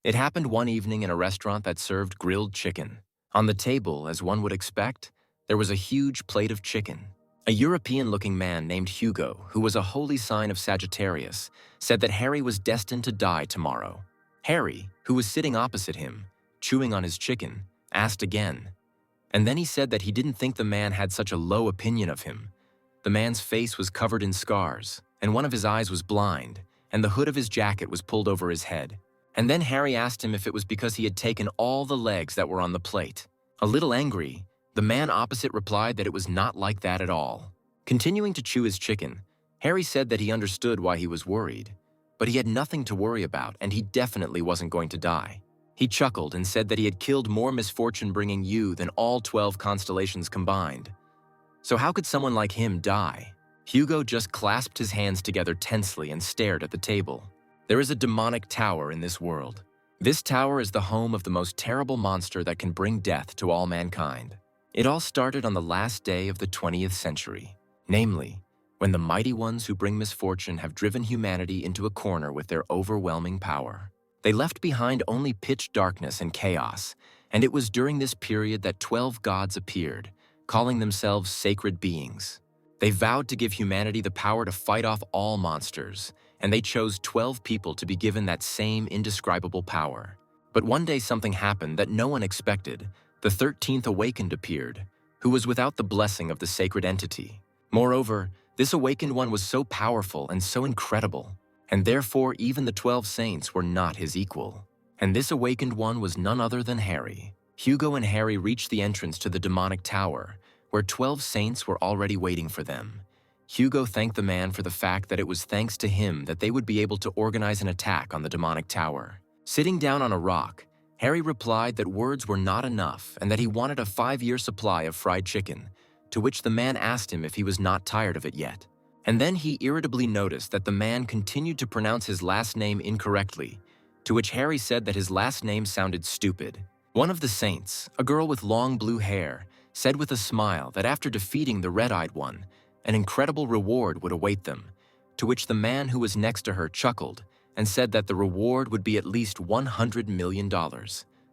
It happened one evening in a restaurant that served grilled chicken. On the table, as one would expect, there was a huge plate of chicken. A European-looking man named Hugo, who was a holy sign of Sagittarius, said that Harry was destined to die tomorrow. Harry, who was sitting opposite him, chewing on his chicken, asked again. And then he said that he didn't think the man had such a low opinion of him. The man's face was covered in scars, and one of his eyes was blind, and the hood of his jacket was pulled over his head. And then Harry asked him if it was because he had taken all the legs that were on the plate. A little angry, the man opposite replied that it was not like that at all. Continuing to chew his chicken, Harry said that he understood why he was worried, but he had nothing to worry about and he definitely wasn't going to die. He chuckled and said that he had killed more misfortune-bringing you than all 12 constellations combined. So how could someone like him die? Hugo just clasped his hands together tensely and stared at the table. There is a demonic tower in this world. This tower is the home of the most terrible monster that can bring death to all mankind. It all started on the last day of the 20th century, namely, when the mighty ones who bring misfortune have driven humanity into a corner with their overwhelming power. They left behind only pitch darkness and chaos, and it was during this period that 12 gods appeared, calling themselves sacred beings. They vowed to give humanity the power to fight off all monsters, and they chose 12 people to be given that same indescribable power. But one day something happened that no one expected. The 13th Awakened appeared, who was without the blessing of the sacred entity. Moreover, this awakened one was so powerful and so incredible, and therefore even the 12 saints were not his equal. And this awakened one was none other than Harry. Hugo and Harry reached the entrance to the demonic tower, where 12 saints were already waiting for them. Hugo thanked the man for the fact that it was thanks to him that they would be able to organize an attack on the demonic tower. Sitting down on a rock, Harry replied that words were not enough and that he wanted a 5-year supply of fried chicken, to which the man asked him if he was not tired of it yet. And then he irritably noticed that the man continued to pronounce his last name incorrectly, to which Harry said that his last name sounded stupid. One of the saints, a girl with long blue hair, said with a smile that after defeating the red-eyed one, an incredible reward would await them, to which the man who was next to her chuckled and said that the reward would be at least $100 million,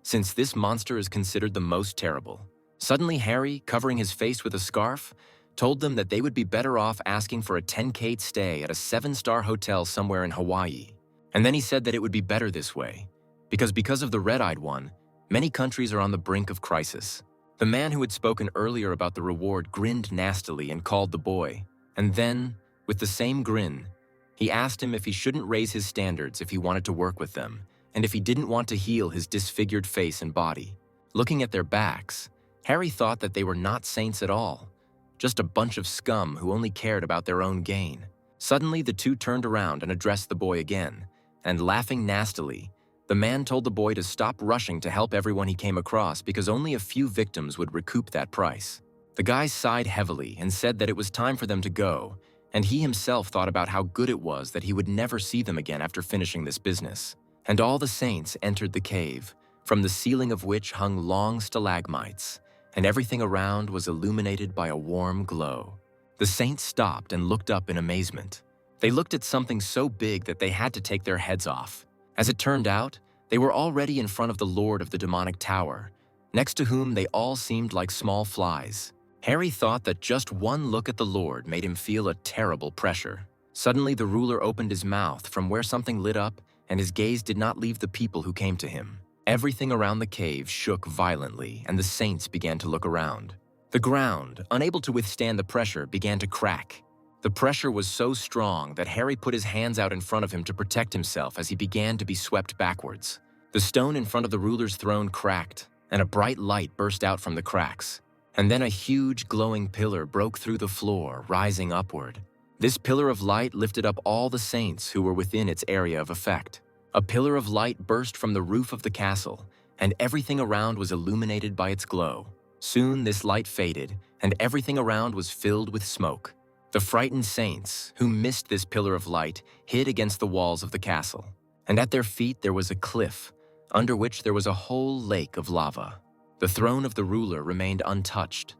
since this monster is considered the most terrible. Suddenly Harry, covering his face with a scarf, told them that they would be better off asking for a 10K stay at a 7-star hotel somewhere in Hawaii. And then he said that it would be better this way, because of the red-eyed one, many countries are on the brink of crisis. The man who had spoken earlier about the reward grinned nastily and called the boy, and then, with the same grin, he asked him if he shouldn't raise his standards if he wanted to work with them, and if he didn't want to heal his disfigured face and body. Looking at their backs, Harry thought that they were not saints at all, just a bunch of scum who only cared about their own gain. Suddenly, the two turned around and addressed the boy again, and laughing nastily, the man told the boy to stop rushing to help everyone he came across because only a few victims would recoup that price. The guy sighed heavily and said that it was time for them to go, and he himself thought about how good it was that he would never see them again after finishing this business. And all the saints entered the cave, from the ceiling of which hung long stalagmites, and everything around was illuminated by a warm glow. The saints stopped and looked up in amazement. They looked at something so big that they had to take their heads off. As it turned out, they were already in front of the Lord of the demonic tower, next to whom they all seemed like small flies. Harry thought that just one look at the Lord made him feel a terrible pressure. Suddenly the ruler opened his mouth from where something lit up, and his gaze did not leave the people who came to him. Everything around the cave shook violently, and the saints began to look around. The ground, unable to withstand the pressure, began to crack. The pressure was so strong that Harry put his hands out in front of him to protect himself as he began to be swept backwards. The stone in front of the ruler's throne cracked, and a bright light burst out from the cracks. And then a huge glowing pillar broke through the floor, rising upward. This pillar of light lifted up all the saints who were within its area of effect. A pillar of light burst from the roof of the castle, and everything around was illuminated by its glow. Soon this light faded, and everything around was filled with smoke. The frightened saints, who missed this pillar of light, hid against the walls of the castle. And at their feet there was a cliff, under which there was a whole lake of lava. The throne of the ruler remained untouched.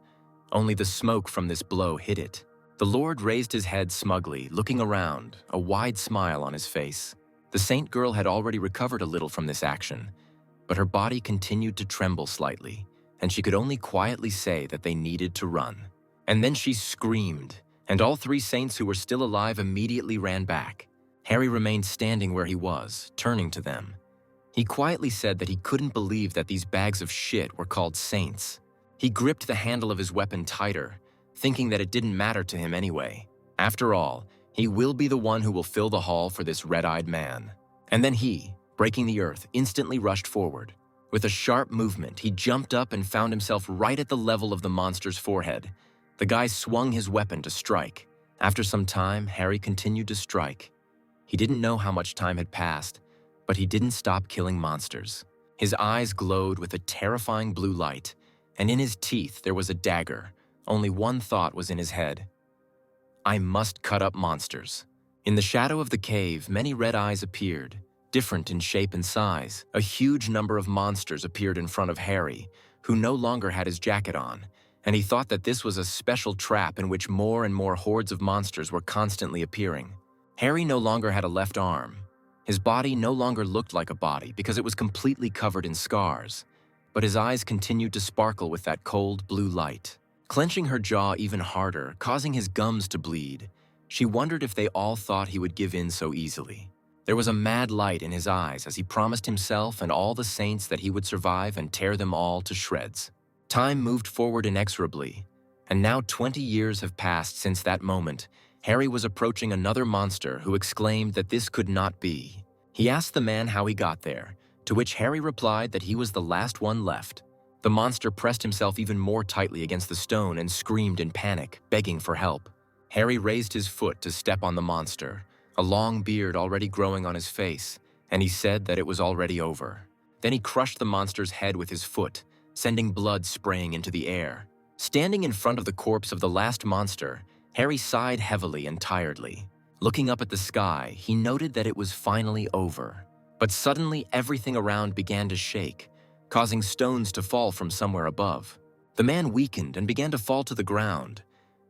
Only the smoke from this blow hid it. The Lord raised his head smugly, looking around, a wide smile on his face. The saint girl had already recovered a little from this action, but her body continued to tremble slightly, and she could only quietly say that they needed to run. And then she screamed, and all three saints who were still alive immediately ran back. Harry remained standing where he was, turning to them. He quietly said that he couldn't believe that these bags of shit were called saints. He gripped the handle of his weapon tighter, thinking that it didn't matter to him anyway. After all, he will be the one who will fill the hall for this red-eyed man. And then he, breaking the earth, instantly rushed forward. With a sharp movement, he jumped up and found himself right at the level of the monster's forehead. The guy swung his weapon to strike. After some time, Harry continued to strike. He didn't know how much time had passed, but he didn't stop killing monsters. His eyes glowed with a terrifying blue light, and in his teeth there was a dagger. Only one thought was in his head. I must cut up monsters. In the shadow of the cave, many red eyes appeared, different in shape and size. A huge number of monsters appeared in front of Harry, who no longer had his jacket on, and he thought that this was a special trap in which more and more hordes of monsters were constantly appearing. Harry no longer had a left arm. His body no longer looked like a body because it was completely covered in scars, but his eyes continued to sparkle with that cold blue light. Clenching her jaw even harder, causing his gums to bleed, she wondered if they all thought he would give in so easily. There was a mad light in his eyes as he promised himself and all the saints that he would survive and tear them all to shreds. Time moved forward inexorably, and now 20 years have passed since that moment. Harry was approaching another monster who exclaimed that this could not be. He asked the man how he got there, to which Harry replied that he was the last one left. The monster pressed himself even more tightly against the stone and screamed in panic, begging for help. Harry raised his foot to step on the monster, a long beard already growing on his face, and he said that it was already over. Then he crushed the monster's head with his foot, sending blood spraying into the air. Standing in front of the corpse of the last monster, Harry sighed heavily and tiredly. Looking up at the sky, he noted that it was finally over. But suddenly everything around began to shake, causing stones to fall from somewhere above. The man weakened and began to fall to the ground,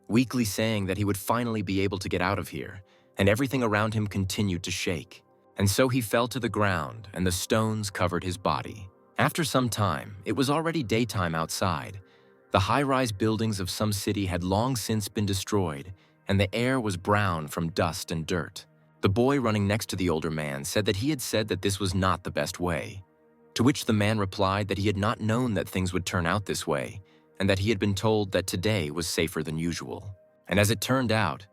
weakly saying that he would finally be able to get out of here, and everything around him continued to shake. And so he fell to the ground, and the stones covered his body. After some time, it was already daytime outside. The high-rise buildings of some city had long since been destroyed, and the air was brown from dust and dirt. The boy running next to the older man said that he had said that this was not the best way, to which the man replied that he had not known that things would turn out this way, and that he had been told that today was safer than usual. And as it turned out,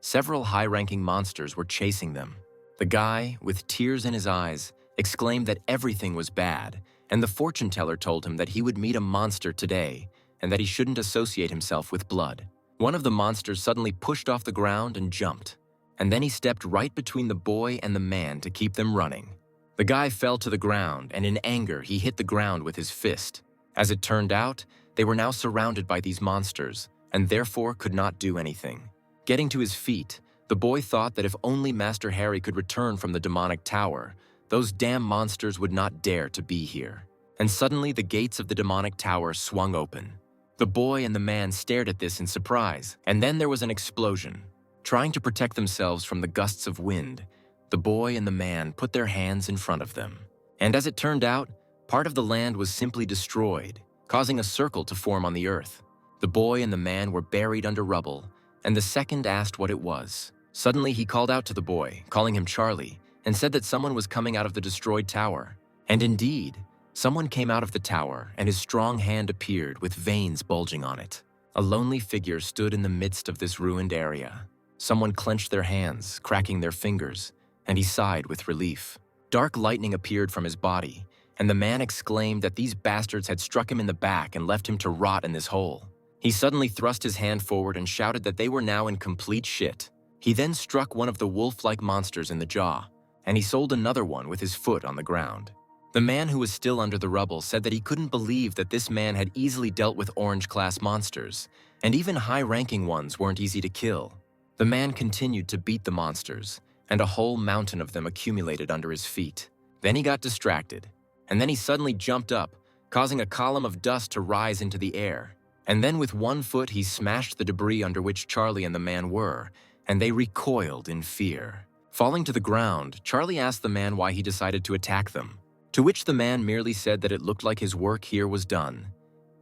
several high-ranking monsters were chasing them. The guy, with tears in his eyes, exclaimed that everything was bad, and the fortune teller told him that he would meet a monster today, and that he shouldn't associate himself with blood. One of the monsters suddenly pushed off the ground and jumped, and then he stepped right between the boy and the man to keep them running. The guy fell to the ground, and in anger, he hit the ground with his fist. As it turned out, they were now surrounded by these monsters, and therefore could not do anything. Getting to his feet, the boy thought that if only Master Harry could return from the demonic tower, those damn monsters would not dare to be here. And suddenly the gates of the demonic tower swung open. The boy and the man stared at this in surprise, and then there was an explosion. Trying to protect themselves from the gusts of wind, the boy and the man put their hands in front of them. And as it turned out, part of the land was simply destroyed, causing a circle to form on the earth. The boy and the man were buried under rubble, and the second asked what it was. Suddenly he called out to the boy, calling him Charlie, and said that someone was coming out of the destroyed tower. And indeed, someone came out of the tower, and his strong hand appeared with veins bulging on it. A lonely figure stood in the midst of this ruined area. Someone clenched their hands, cracking their fingers, and he sighed with relief. Dark lightning appeared from his body, and the man exclaimed that these bastards had struck him in the back and left him to rot in this hole. He suddenly thrust his hand forward and shouted that they were now in complete shit. He then struck one of the wolf-like monsters in the jaw, and he sold another one with his foot on the ground. The man who was still under the rubble said that he couldn't believe that this man had easily dealt with orange-class monsters, and even high-ranking ones weren't easy to kill. The man continued to beat the monsters, and a whole mountain of them accumulated under his feet. Then he got distracted, and then he suddenly jumped up, causing a column of dust to rise into the air. And then with one foot he smashed the debris under which Charlie and the man were, and they recoiled in fear. Falling to the ground, Charlie asked the man why he decided to attack them, to which the man merely said that it looked like his work here was done,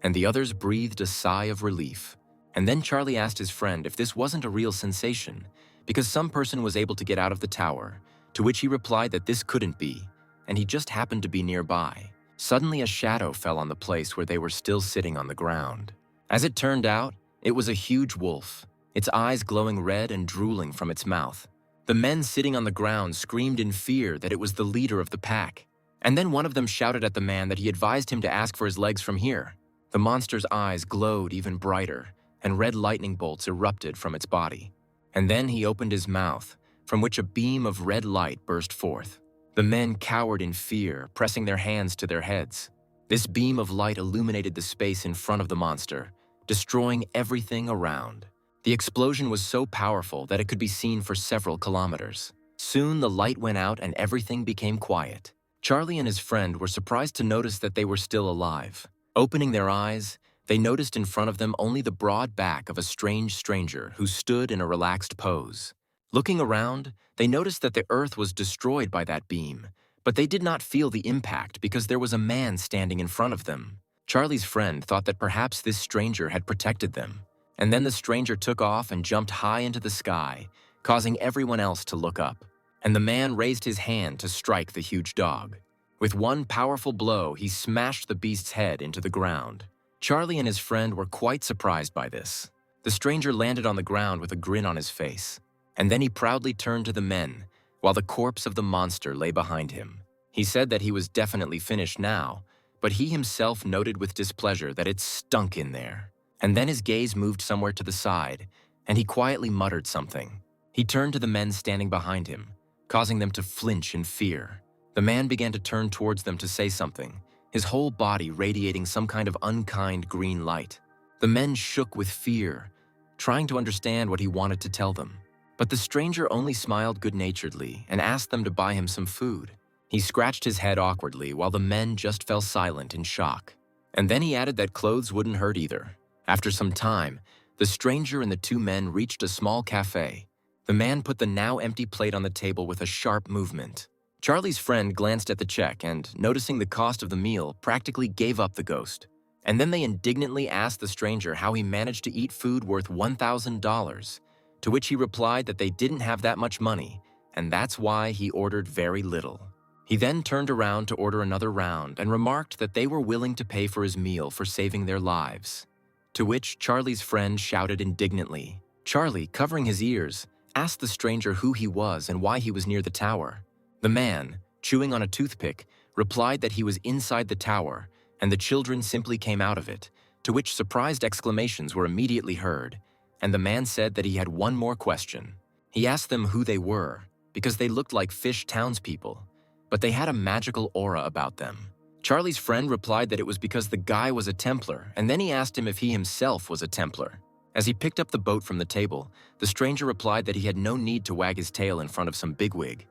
and the others breathed a sigh of relief. And then Charlie asked his friend if this wasn't a real sensation, because some person was able to get out of the tower, to which he replied that this couldn't be, and he just happened to be nearby. Suddenly a shadow fell on the place where they were still sitting on the ground. As it turned out, it was a huge wolf, its eyes glowing red and drooling from its mouth. The men sitting on the ground screamed in fear that it was the leader of the pack. And then one of them shouted at the man that he advised him to ask for his legs from here. The monster's eyes glowed even brighter, and red lightning bolts erupted from its body. And then he opened his mouth, from which a beam of red light burst forth. The men cowered in fear, pressing their hands to their heads. This beam of light illuminated the space in front of the monster, destroying everything around. The explosion was so powerful that it could be seen for several kilometers. Soon the light went out and everything became quiet. Charlie and his friend were surprised to notice that they were still alive. Opening their eyes, they noticed in front of them only the broad back of a strange stranger who stood in a relaxed pose. Looking around, they noticed that the earth was destroyed by that beam, but they did not feel the impact because there was a man standing in front of them. Charlie's friend thought that perhaps this stranger had protected them. And then the stranger took off and jumped high into the sky, causing everyone else to look up. And the man raised his hand to strike the huge dog. With one powerful blow, he smashed the beast's head into the ground. Charlie and his friend were quite surprised by this. The stranger landed on the ground with a grin on his face, and then he proudly turned to the men, while the corpse of the monster lay behind him. He said that he was definitely finished now, but he himself noted with displeasure that it stunk in there. And then his gaze moved somewhere to the side, and he quietly muttered something. He turned to the men standing behind him, causing them to flinch in fear. The man began to turn towards them to say something, his whole body radiating some kind of unkind green light. The men shook with fear, trying to understand what he wanted to tell them. But the stranger only smiled good-naturedly and asked them to buy him some food. He scratched his head awkwardly while the men just fell silent in shock. And then he added that clothes wouldn't hurt either. After some time, the stranger and the two men reached a small cafe. The man put the now empty plate on the table with a sharp movement. Charlie's friend glanced at the check and, noticing the cost of the meal, practically gave up the ghost. And then they indignantly asked the stranger how he managed to eat food worth $1,000, to which he replied that they didn't have that much money, and that's why he ordered very little. He then turned around to order another round and remarked that they were willing to pay for his meal for saving their lives. To which Charlie's friend shouted indignantly. Charlie, covering his ears, asked the stranger who he was and why he was near the tower. The man, chewing on a toothpick, replied that he was inside the tower, and the children simply came out of it, to which surprised exclamations were immediately heard, and the man said that he had one more question. He asked them who they were, because they looked like fish townspeople, but they had a magical aura about them. Charlie's friend replied that it was because the guy was a Templar, and then he asked him if he himself was a Templar. As he picked up the boat from the table, the stranger replied that he had no need to wag his tail in front of some bigwig.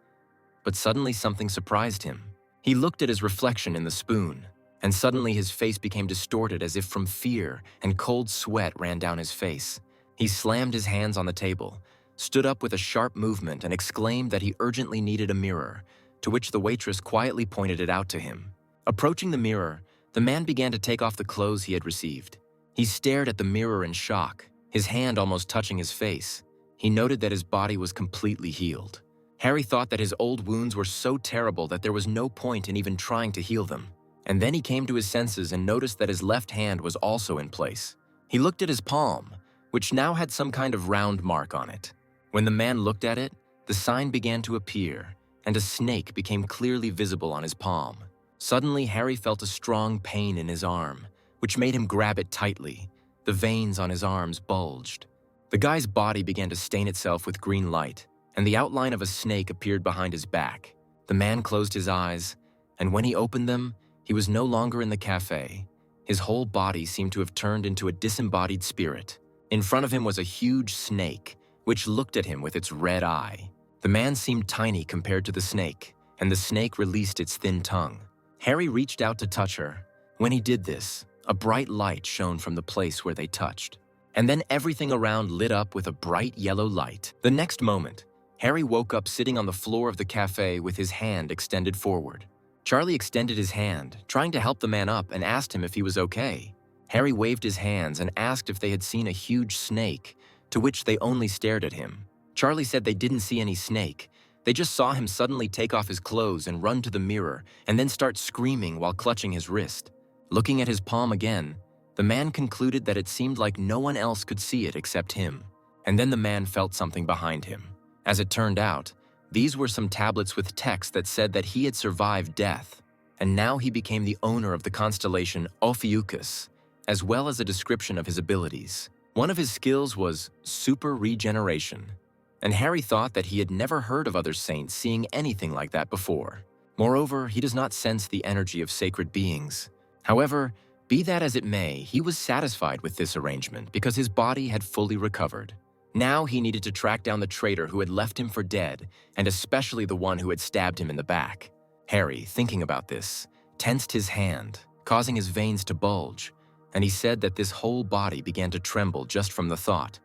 But suddenly something surprised him. He looked at his reflection in the spoon, and suddenly his face became distorted as if from fear, and cold sweat ran down his face. He slammed his hands on the table, stood up with a sharp movement, and exclaimed that he urgently needed a mirror, to which the waitress quietly pointed it out to him. Approaching the mirror, the man began to take off the clothes he had received. He stared at the mirror in shock, his hand almost touching his face. He noted that his body was completely healed. Harry thought that his old wounds were so terrible that there was no point in even trying to heal them. And then he came to his senses and noticed that his left hand was also in place. He looked at his palm, which now had some kind of round mark on it. When the man looked at it, the sign began to appear, and a snake became clearly visible on his palm. Suddenly, Harry felt a strong pain in his arm, which made him grab it tightly. The veins on his arms bulged. The guy's body began to stain itself with green light, and the outline of a snake appeared behind his back. The man closed his eyes, and when he opened them, he was no longer in the cafe. His whole body seemed to have turned into a disembodied spirit. In front of him was a huge snake, which looked at him with its red eye. The man seemed tiny compared to the snake, and the snake released its thin tongue. Harry reached out to touch her. When he did this, a bright light shone from the place where they touched. And then everything around lit up with a bright yellow light. The next moment, Harry woke up sitting on the floor of the cafe with his hand extended forward. Charlie extended his hand, trying to help the man up, and asked him if he was okay. Harry waved his hands and asked if they had seen a huge snake, to which they only stared at him. Charlie said they didn't see any snake. They just saw him suddenly take off his clothes and run to the mirror and then start screaming while clutching his wrist. Looking at his palm again, the man concluded that it seemed like no one else could see it except him. And then the man felt something behind him. As it turned out, these were some tablets with text that said that he had survived death, and now he became the owner of the constellation Ophiuchus, as well as a description of his abilities. One of his skills was super regeneration, and Harry thought that he had never heard of other saints seeing anything like that before. Moreover, he does not sense the energy of sacred beings. However, be that as it may, he was satisfied with this arrangement because his body had fully recovered. Now he needed to track down the traitor who had left him for dead, and especially the one who had stabbed him in the back. Harry, thinking about this, tensed his hand, causing his veins to bulge, and he said that this whole body began to tremble just from the thought.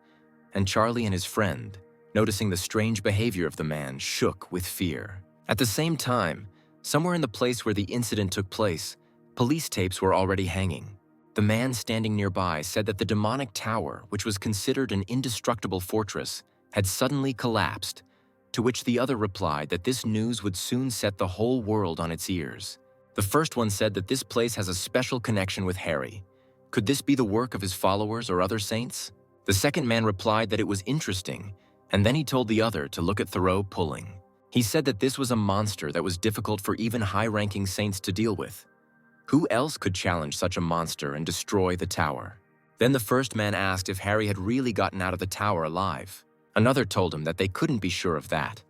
And Charlie and his friend, noticing the strange behavior of the man, shook with fear. At the same time, somewhere in the place where the incident took place, police tapes were already hanging. The man standing nearby said that the demonic tower, which was considered an indestructible fortress, had suddenly collapsed, to which the other replied that this news would soon set the whole world on its ears. The first one said that this place has a special connection with Harry. Could this be the work of his followers or other saints? The second man replied that it was interesting, and then he told the other to look at Thoreau pulling. He said that this was a monster that was difficult for even high-ranking saints to deal with. Who else could challenge such a monster and destroy the tower? Then the first man asked if Harry had really gotten out of the tower alive. Another told him that they couldn't be sure of that.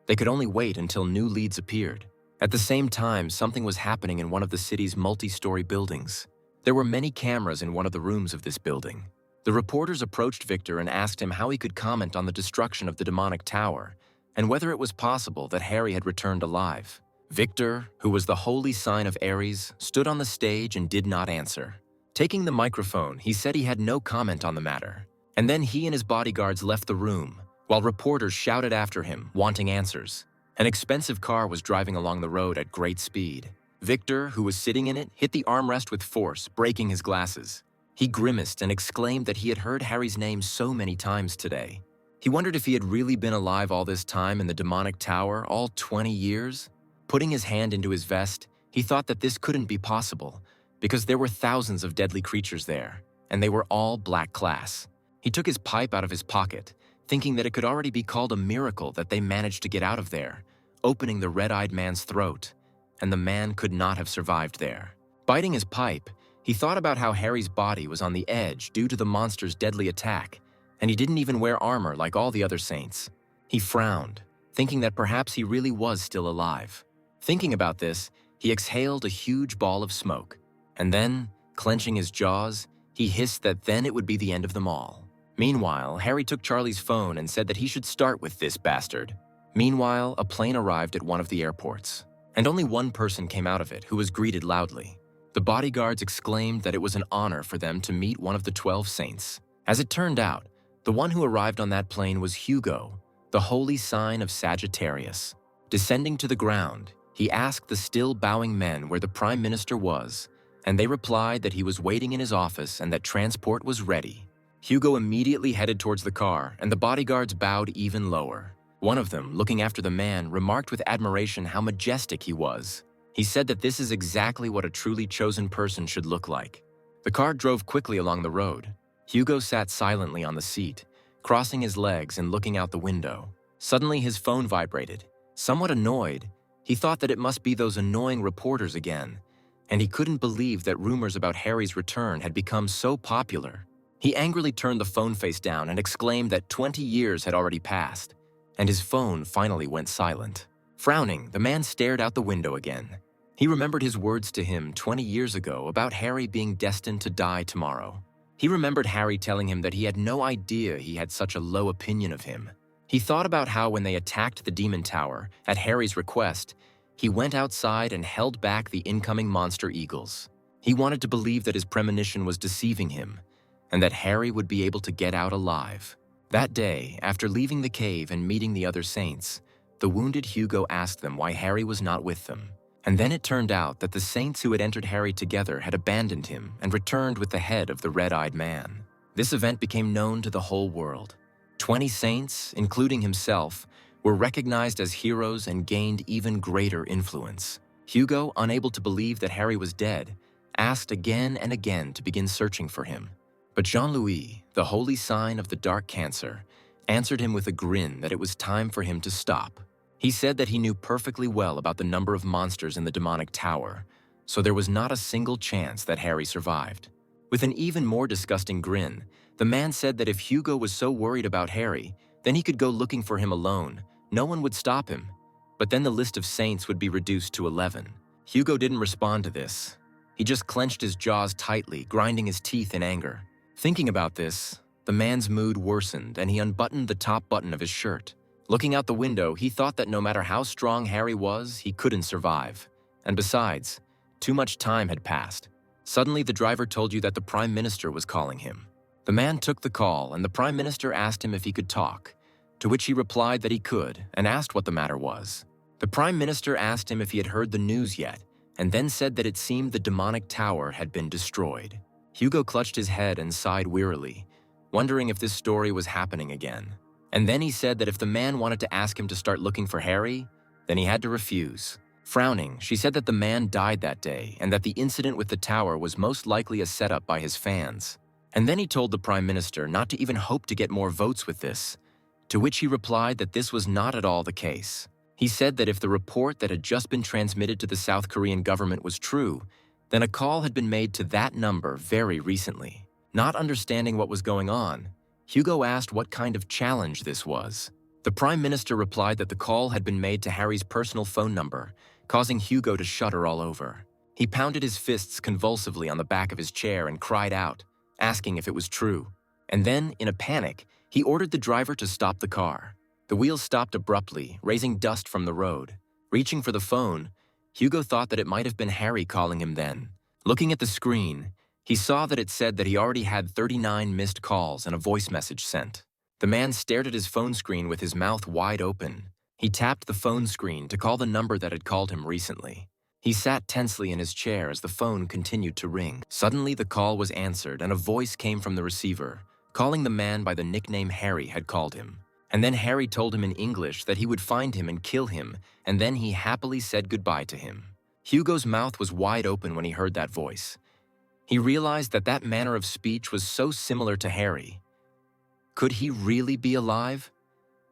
They could only wait until new leads appeared. At the same time, something was happening in one of the city's multi-story buildings. There were many cameras in one of the rooms of this building. The reporters approached Victor and asked him how he could comment on the destruction of the demonic tower and whether it was possible that Harry had returned alive. Victor, who was the holy sign of Ares, stood on the stage and did not answer. Taking the microphone, he said he had no comment on the matter. And then he and his bodyguards left the room, while reporters shouted after him, wanting answers. An expensive car was driving along the road at great speed. Victor, who was sitting in it, hit the armrest with force, breaking his glasses. He grimaced and exclaimed that he had heard Harry's name so many times today. He wondered if he had really been alive all this time in the demonic tower, all 20 years? Putting his hand into his vest, he thought that this couldn't be possible, because there were thousands of deadly creatures there, and they were all black class. He took his pipe out of his pocket, thinking that it could already be called a miracle that they managed to get out of there, opening the red-eyed man's throat, and the man could not have survived there. Biting his pipe, he thought about how Harry's body was on the edge due to the monster's deadly attack, and he didn't even wear armor like all the other saints. He frowned, thinking that perhaps he really was still alive. Thinking about this, he exhaled a huge ball of smoke, and then, clenching his jaws, he hissed that then it would be the end of them all. Meanwhile, Harry took Charlie's phone and said that he should start with this bastard. Meanwhile, a plane arrived at one of the airports, and only one person came out of it who was greeted loudly. The bodyguards exclaimed that it was an honor for them to meet one of the 12 saints. As it turned out, the one who arrived on that plane was Hugo, the holy sign of Sagittarius. Descending to the ground, he asked the still bowing men where the Prime Minister was, and they replied that he was waiting in his office and that transport was ready. Hugo immediately headed towards the car, and the bodyguards bowed even lower. One of them, looking after the man, remarked with admiration how majestic he was. He said that this is exactly what a truly chosen person should look like. The car drove quickly along the road. Hugo sat silently on the seat, crossing his legs and looking out the window. Suddenly his phone vibrated. Somewhat annoyed, he thought that it must be those annoying reporters again, and he couldn't believe that rumors about Harry's return had become so popular. He angrily turned the phone face down and exclaimed that 20 years had already passed, and his phone finally went silent. Frowning, the man stared out the window again. He remembered his words to him 20 years ago about Harry being destined to die tomorrow. He remembered Harry telling him that he had no idea he had such a low opinion of him. He thought about how when they attacked the Demon Tower, at Harry's request, he went outside and held back the incoming monster eagles. He wanted to believe that his premonition was deceiving him, and that Harry would be able to get out alive. That day, after leaving the cave and meeting the other saints, the wounded Hugo asked them why Harry was not with them. And then it turned out that the saints who had entered Harry together had abandoned him and returned with the head of the red-eyed man. This event became known to the whole world. 20 saints, including himself, were recognized as heroes and gained even greater influence. Hugo, unable to believe that Harry was dead, asked again and again to begin searching for him. But Jean-Louis, the holy sign of the dark cancer, answered him with a grin that it was time for him to stop. He said that he knew perfectly well about the number of monsters in the demonic tower, so there was not a single chance that Harry survived. With an even more disgusting grin, the man said that if Hugo was so worried about Harry, then he could go looking for him alone. No one would stop him. But then the list of saints would be reduced to 11. Hugo didn't respond to this. He just clenched his jaws tightly, grinding his teeth in anger. Thinking about this, the man's mood worsened and he unbuttoned the top button of his shirt. Looking out the window, he thought that no matter how strong Harry was, he couldn't survive. And besides, too much time had passed. Suddenly, the driver told you that the Prime Minister was calling him. The man took the call and the Prime Minister asked him if he could talk, to which he replied that he could and asked what the matter was. The Prime Minister asked him if he had heard the news yet, and then said that it seemed the demonic tower had been destroyed. Hugo clutched his head and sighed wearily, wondering if this story was happening again. And then he said that if the man wanted to ask him to start looking for Harry, then he had to refuse. Frowning, she said that the man died that day and that the incident with the tower was most likely a setup by his fans. And then he told the Prime Minister not to even hope to get more votes with this, to which he replied that this was not at all the case. He said that if the report that had just been transmitted to the South Korean government was true, then a call had been made to that number very recently. Not understanding what was going on, Hugo asked what kind of challenge this was. The Prime Minister replied that the call had been made to Harry's personal phone number, causing Hugo to shudder all over. He pounded his fists convulsively on the back of his chair and cried out, asking if it was true. And then, in a panic, he ordered the driver to stop the car. The wheels stopped abruptly, raising dust from the road. Reaching for the phone, Hugo thought that it might have been Harry calling him then. Looking at the screen, he saw that it said that he already had 39 missed calls and a voice message sent. The man stared at his phone screen with his mouth wide open. He tapped the phone screen to call the number that had called him recently. He sat tensely in his chair as the phone continued to ring. Suddenly, the call was answered and a voice came from the receiver, calling the man by the nickname Harry had called him. And then Harry told him in English that he would find him and kill him, and then he happily said goodbye to him. Hugo's mouth was wide open when he heard that voice. He realized that that manner of speech was so similar to Harry. Could he really be alive?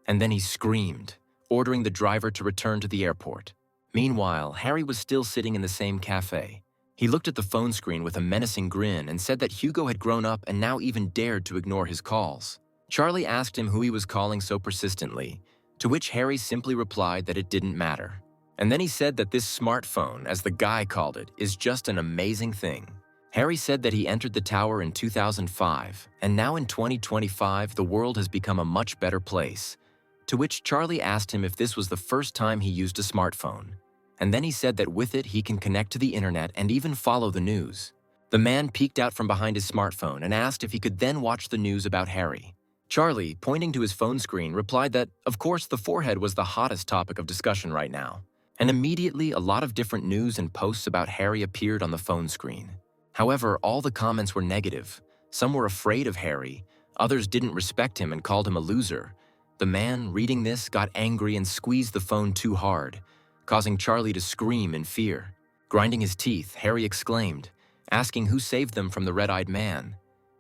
And then he screamed, ordering the driver to return to the airport. Meanwhile, Harry was still sitting in the same cafe. He looked at the phone screen with a menacing grin and said that Hugo had grown up and now even dared to ignore his calls. Charlie asked him who he was calling so persistently, to which Harry simply replied that it didn't matter. And then he said that this smartphone, as the guy called it, is just an amazing thing. Harry said that he entered the tower in 2005, and now in 2025 the world has become a much better place, to which Charlie asked him if this was the first time he used a smartphone. And then he said that with it he can connect to the internet and even follow the news. The man peeked out from behind his smartphone and asked if he could then watch the news about Harry. Charlie, pointing to his phone screen, replied that, of course, the forehead was the hottest topic of discussion right now. And immediately, a lot of different news and posts about Harry appeared on the phone screen. However, all the comments were negative. Some were afraid of Harry, others didn't respect him and called him a loser. The man, reading this, got angry and squeezed the phone too hard, causing Charlie to scream in fear. Grinding his teeth, Harry exclaimed, asking who saved them from the red-eyed man.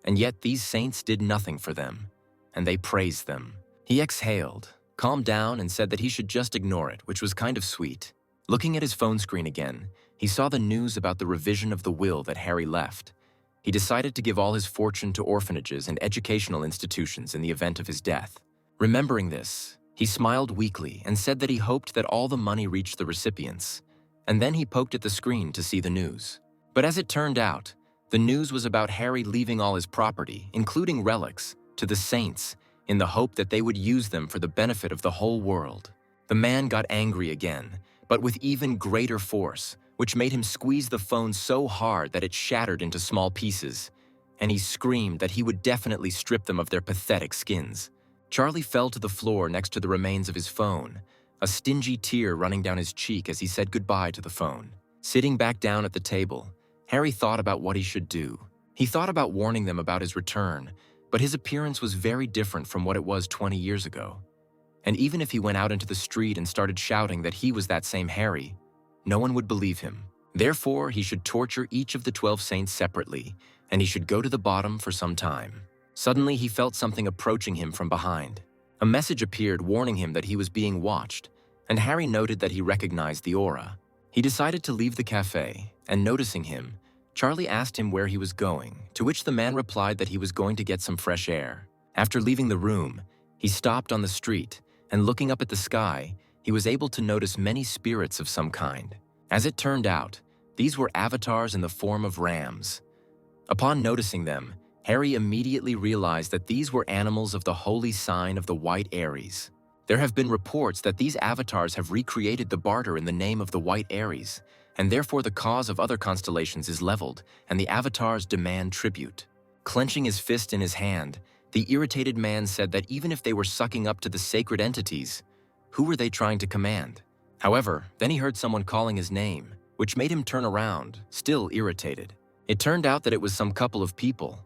And yet these saints did nothing for them, and they praised them. He exhaled, calmed down, and said that he should just ignore it, which was kind of sweet. Looking at his phone screen again, he saw the news about the revision of the will that Harry left. He decided to give all his fortune to orphanages and educational institutions in the event of his death. Remembering this, he smiled weakly and said that he hoped that all the money reached the recipients. And then he poked at the screen to see the news. But as it turned out, the news was about Harry leaving all his property, including relics, to the saints, in the hope that they would use them for the benefit of the whole world. The man got angry again, but with even greater force, which made him squeeze the phone so hard that it shattered into small pieces, and he screamed that he would definitely strip them of their pathetic skins. Charlie fell to the floor next to the remains of his phone, a stingy tear running down his cheek as he said goodbye to the phone. Sitting back down at the table, Harry thought about what he should do. He thought about warning them about his return, but his appearance was very different from what it was 20 years ago. And even if he went out into the street and started shouting that he was that same Harry, no one would believe him. Therefore, he should torture each of the 12 saints separately, and he should go to the bottom for some time. Suddenly, he felt something approaching him from behind. A message appeared warning him that he was being watched, and Harry noted that he recognized the aura. He decided to leave the cafe, and noticing him, Charlie asked him where he was going, to which the man replied that he was going to get some fresh air. After leaving the room, he stopped on the street, and looking up at the sky, he was able to notice many spirits of some kind. As it turned out, these were avatars in the form of rams. Upon noticing them, Harry immediately realized that these were animals of the holy sign of the White Aries. There have been reports that these avatars have recreated the barter in the name of the White Aries, and therefore the cause of other constellations is leveled, and the avatars demand tribute. Clenching his fist in his hand, the irritated man said that even if they were sucking up to the sacred entities, who were they trying to command? However, then he heard someone calling his name, which made him turn around, still irritated. It turned out that it was some couple of people,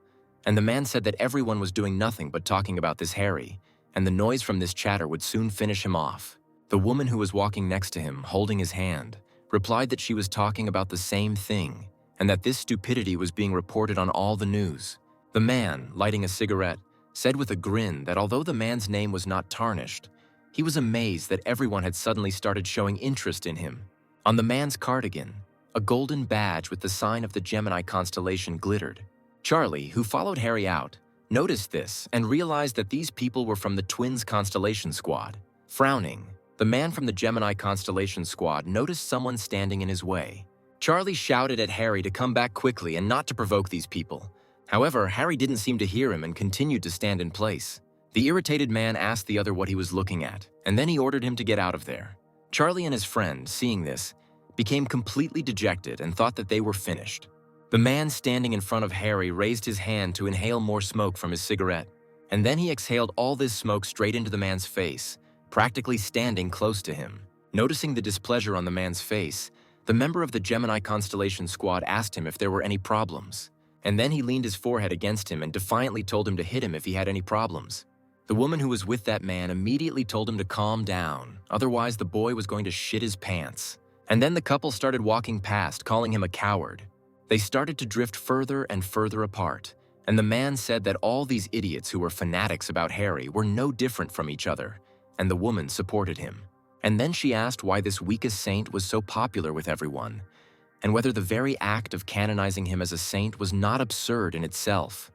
and the man said that everyone was doing nothing but talking about this Harry, and the noise from this chatter would soon finish him off. The woman who was walking next to him, holding his hand, replied that she was talking about the same thing, and that this stupidity was being reported on all the news. The man, lighting a cigarette, said with a grin that although the man's name was not tarnished, he was amazed that everyone had suddenly started showing interest in him. On the man's cardigan, a golden badge with the sign of the Gemini constellation glittered. Charlie, who followed Harry out, noticed this and realized that these people were from the Twins constellation squad. Frowning, the man from the Gemini constellation squad noticed someone standing in his way. Charlie shouted at Harry to come back quickly and not to provoke these people. However, Harry didn't seem to hear him and continued to stand in place. The irritated man asked the other what he was looking at, and then he ordered him to get out of there. Charlie and his friend, seeing this, became completely dejected and thought that they were finished. The man standing in front of Harry raised his hand to inhale more smoke from his cigarette, and then he exhaled all this smoke straight into the man's face, practically standing close to him. Noticing the displeasure on the man's face, the member of the Gemini constellation squad asked him if there were any problems, and then he leaned his forehead against him and defiantly told him to hit him if he had any problems. The woman who was with that man immediately told him to calm down, otherwise the boy was going to shit his pants. And then the couple started walking past, calling him a coward. They started to drift further and further apart, and the man said that all these idiots who were fanatics about Harry were no different from each other, and the woman supported him. And then she asked why this weakest saint was so popular with everyone, and whether the very act of canonizing him as a saint was not absurd in itself,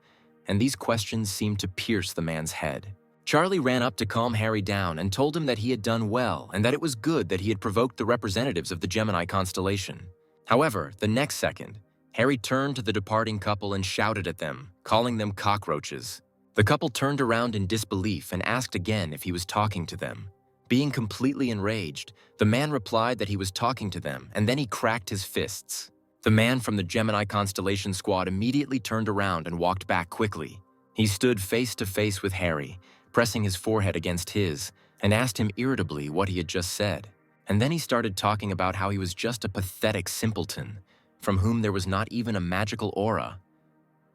and these questions seemed to pierce the man's head. Charlie ran up to calm Harry down and told him that he had done well and that it was good that he had provoked the representatives of the Gemini constellation. However, the next second, Harry turned to the departing couple and shouted at them, calling them cockroaches. The couple turned around in disbelief and asked again if he was talking to them. Being completely enraged, the man replied that he was talking to them, and then he cracked his fists. The man from the Gemini constellation squad immediately turned around and walked back quickly. He stood face to face with Harry, pressing his forehead against his, and asked him irritably what he had just said. And then he started talking about how he was just a pathetic simpleton, from whom there was not even a magical aura.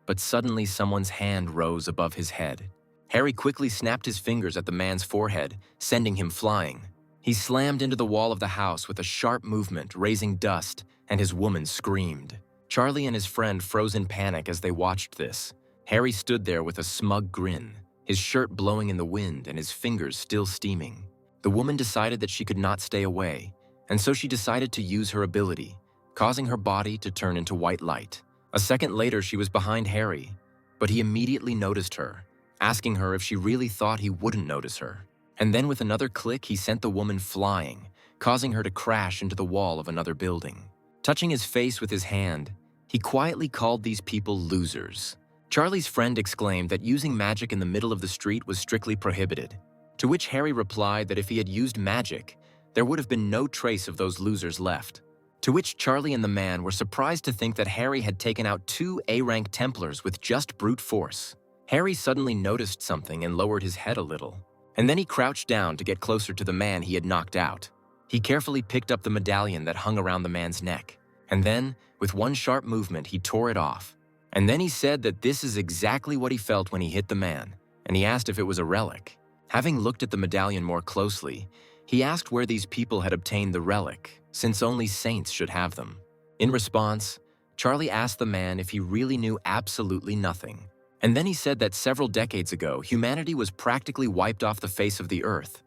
But suddenly someone's hand rose above his head. Harry quickly snapped his fingers at the man's forehead, sending him flying. He slammed into the wall of the house with a sharp movement, raising dust, and his woman screamed. Charlie and his friend froze in panic as they watched this. Harry stood there with a smug grin, his shirt blowing in the wind and his fingers still steaming. The woman decided that she could not stay away, and so she decided to use her ability, causing her body to turn into white light. A second later, she was behind Harry, but he immediately noticed her, asking her if she really thought he wouldn't notice her. And then with another click, he sent the woman flying, causing her to crash into the wall of another building. Touching his face with his hand, he quietly called these people losers. Charlie's friend exclaimed that using magic in the middle of the street was strictly prohibited, to which Harry replied that if he had used magic, there would have been no trace of those losers left. To which Charlie and the man were surprised to think that Harry had taken out 2 A-rank Templars with just brute force. Harry suddenly noticed something and lowered his head a little, and then he crouched down to get closer to the man he had knocked out. He carefully picked up the medallion that hung around the man's neck, and then, with one sharp movement, he tore it off. And then he said that this is exactly what he felt when he hit the man, and he asked if it was a relic. Having looked at the medallion more closely, he asked where these people had obtained the relic, since only saints should have them. In response, Charlie asked the man if he really knew absolutely nothing. And then he said that several decades ago, humanity was practically wiped off the face of the earth.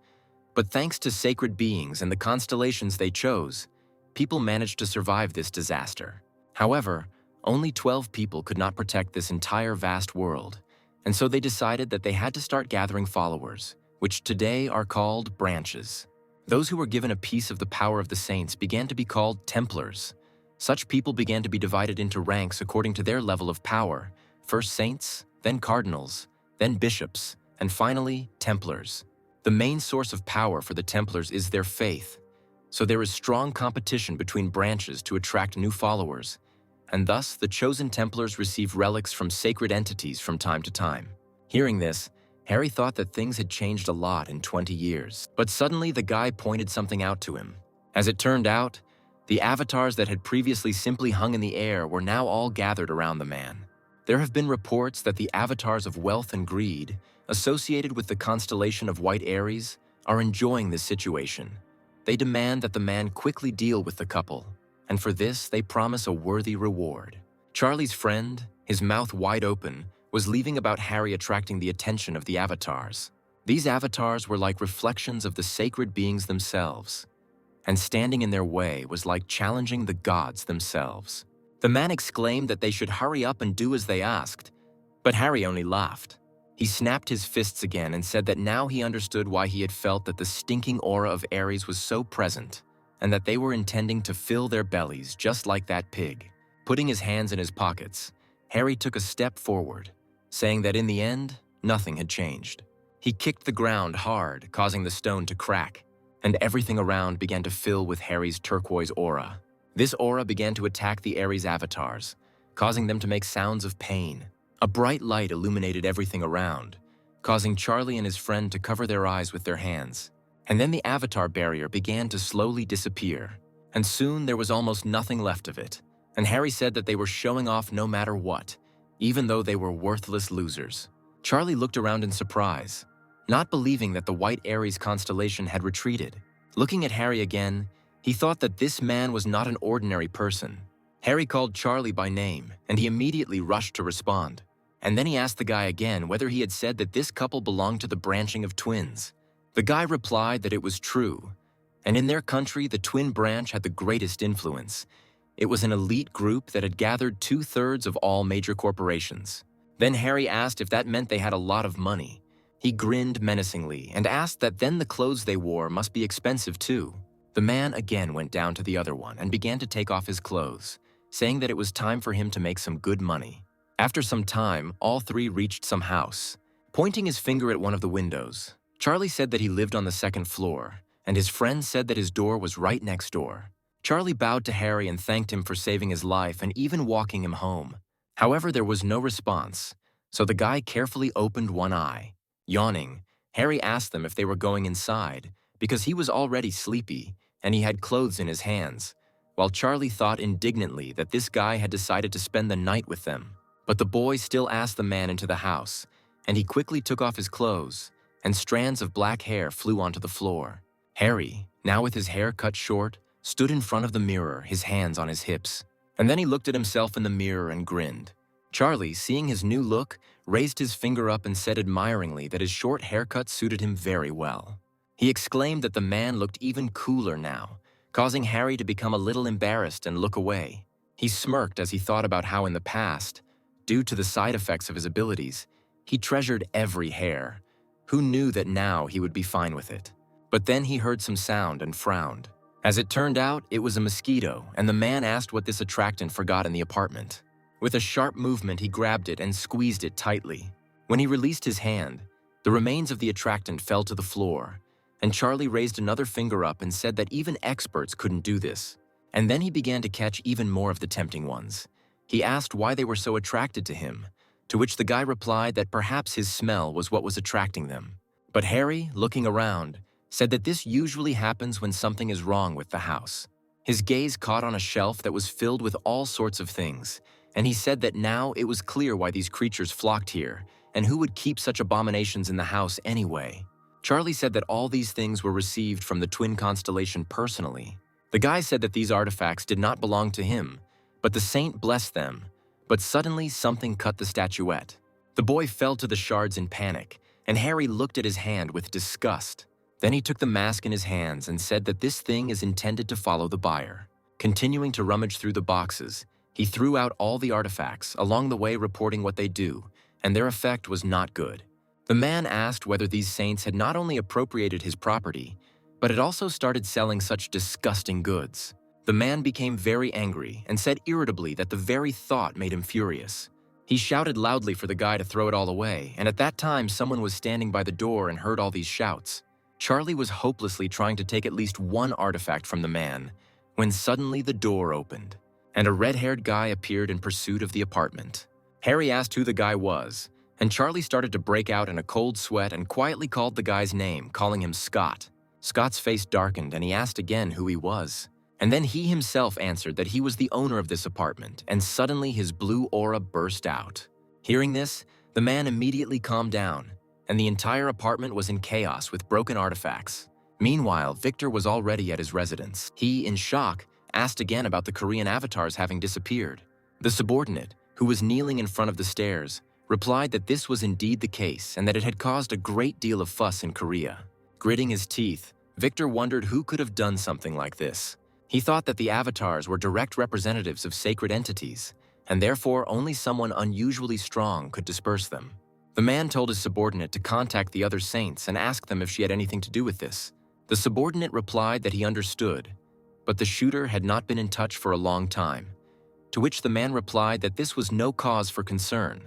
But thanks to sacred beings and the constellations they chose, people managed to survive this disaster. However, only 12 people could not protect this entire vast world, and so they decided that they had to start gathering followers, which today are called branches. Those who were given a piece of the power of the saints began to be called Templars. Such people began to be divided into ranks according to their level of power, first saints, then cardinals, then bishops, and finally Templars. The main source of power for the Templars is their faith, so there is strong competition between branches to attract new followers, and thus the chosen Templars receive relics from sacred entities from time to time. Hearing this, Harry thought that things had changed a lot in 20 years, but suddenly the guy pointed something out to him. As it turned out, the avatars that had previously simply hung in the air were now all gathered around the man. There have been reports that the avatars of wealth and greed, associated with the constellation of White Aries, are enjoying this situation. They demand that the man quickly deal with the couple, and for this they promise a worthy reward. Charlie's friend, his mouth wide open, was leaving about Harry attracting the attention of the avatars. These avatars were like reflections of the sacred beings themselves, and standing in their way was like challenging the gods themselves. The man exclaimed that they should hurry up and do as they asked, but Harry only laughed. He snapped his fists again and said that now he understood why he had felt that the stinking aura of Aries was so present, and that they were intending to fill their bellies just like that pig. Putting his hands in his pockets, Harry took a step forward, saying that in the end, nothing had changed. He kicked the ground hard, causing the stone to crack, and everything around began to fill with Harry's turquoise aura. This aura began to attack the Aries avatars, causing them to make sounds of pain. A bright light illuminated everything around, causing Charlie and his friend to cover their eyes with their hands. And then the avatar barrier began to slowly disappear, and soon there was almost nothing left of it. And Harry said that they were showing off no matter what, even though they were worthless losers. Charlie looked around in surprise, not believing that the White Aries constellation had retreated. Looking at Harry again, he thought that this man was not an ordinary person. Harry called Charlie by name, and he immediately rushed to respond. And then he asked the guy again whether he had said that this couple belonged to the branching of twins. The guy replied that it was true, and in their country the twin branch had the greatest influence. It was an elite group that had gathered 2/3 of all major corporations. Then Harry asked if that meant they had a lot of money. He grinned menacingly and asked that then the clothes they wore must be expensive too. The man again went down to the other one and began to take off his clothes, saying that it was time for him to make some good money. After some time, all three reached some house. Pointing his finger at one of the windows, Charlie said that he lived on the second floor, and his friend said that his door was right next door. Charlie bowed to Harry and thanked him for saving his life and even walking him home. However, there was no response, so the guy carefully opened one eye. Yawning, Harry asked them if they were going inside, because he was already sleepy, and he had clothes in his hands, while Charlie thought indignantly that this guy had decided to spend the night with them. But the boy still asked the man into the house, and he quickly took off his clothes, and strands of black hair flew onto the floor. Harry, now with his hair cut short, stood in front of the mirror, his hands on his hips, and then he looked at himself in the mirror and grinned. Charlie, seeing his new look, raised his finger up and said admiringly that his short haircut suited him very well. He exclaimed that the man looked even cooler now, causing Harry to become a little embarrassed and look away. He smirked as he thought about how in the past, due to the side effects of his abilities, he treasured every hair. Who knew that now he would be fine with it? But then he heard some sound and frowned. As it turned out, it was a mosquito, and the man asked what this attractant forgot in the apartment. With a sharp movement, he grabbed it and squeezed it tightly. When he released his hand, the remains of the attractant fell to the floor, and Charlie raised another finger up and said that even experts couldn't do this. And then he began to catch even more of the tempting ones. He asked why they were so attracted to him, to which the guy replied that perhaps his smell was what was attracting them. But Harry, looking around, said that this usually happens when something is wrong with the house. His gaze caught on a shelf that was filled with all sorts of things, and he said that now it was clear why these creatures flocked here, and who would keep such abominations in the house anyway. Charlie said that all these things were received from the twin constellation personally. The guy said that these artifacts did not belong to him, but the saint blessed them. But suddenly something cut the statuette. The boy fell to the shards in panic, and Harry looked at his hand with disgust. Then he took the mask in his hands and said that this thing is intended to follow the buyer. Continuing to rummage through the boxes, he threw out all the artifacts, along the way reporting what they do, and their effect was not good. The man asked whether these saints had not only appropriated his property, but had also started selling such disgusting goods. The man became very angry and said irritably that the very thought made him furious. He shouted loudly for the guy to throw it all away, and at that time someone was standing by the door and heard all these shouts. Charlie was hopelessly trying to take at least one artifact from the man, when suddenly the door opened, and a red-haired guy appeared in pursuit of the apartment. Harry asked who the guy was, and Charlie started to break out in a cold sweat and quietly called the guy's name, calling him Scott. Scott's face darkened and he asked again who he was. And then he himself answered that he was the owner of this apartment, and suddenly his blue aura burst out. Hearing this, the man immediately calmed down, and the entire apartment was in chaos with broken artifacts. Meanwhile, Victor was already at his residence. He, in shock, asked again about the Korean avatars having disappeared. The subordinate, who was kneeling in front of the stairs, replied that this was indeed the case and that it had caused a great deal of fuss in Korea. Gritting his teeth, Victor wondered who could have done something like this. He thought that the avatars were direct representatives of sacred entities, and therefore only someone unusually strong could disperse them. The man told his subordinate to contact the other saints and ask them if she had anything to do with this. The subordinate replied that he understood, but the shooter had not been in touch for a long time, to which the man replied that this was no cause for concern,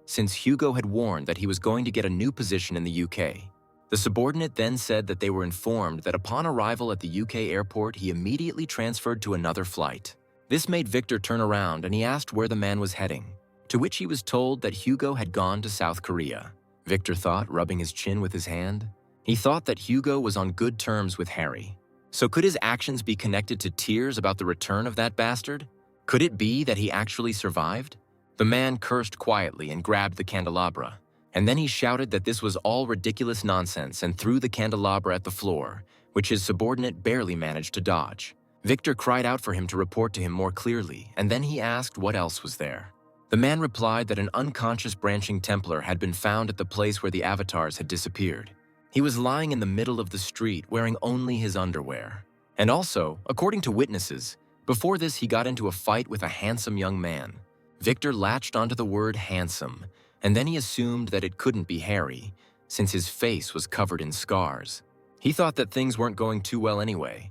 since Hugo had warned that he was going to get a new position in the UK. The subordinate then said that they were informed that upon arrival at the UK airport, he immediately transferred to another flight. This made Victor turn around and he asked where the man was heading, to which he was told that Hugo had gone to South Korea. Victor thought, rubbing his chin with his hand. He thought that Hugo was on good terms with Harry. So could his actions be connected to tears about the return of that bastard? Could it be that he actually survived? The man cursed quietly and grabbed the candelabra. And then he shouted that this was all ridiculous nonsense and threw the candelabra at the floor, which his subordinate barely managed to dodge. Victor cried out for him to report to him more clearly, and then he asked what else was there. The man replied that an unconscious branching Templar had been found at the place where the avatars had disappeared. He was lying in the middle of the street wearing only his underwear. And also, according to witnesses, before this he got into a fight with a handsome young man. Victor latched onto the word handsome, and then he assumed that it couldn't be Harry, since his face was covered in scars. He thought that things weren't going too well anyway,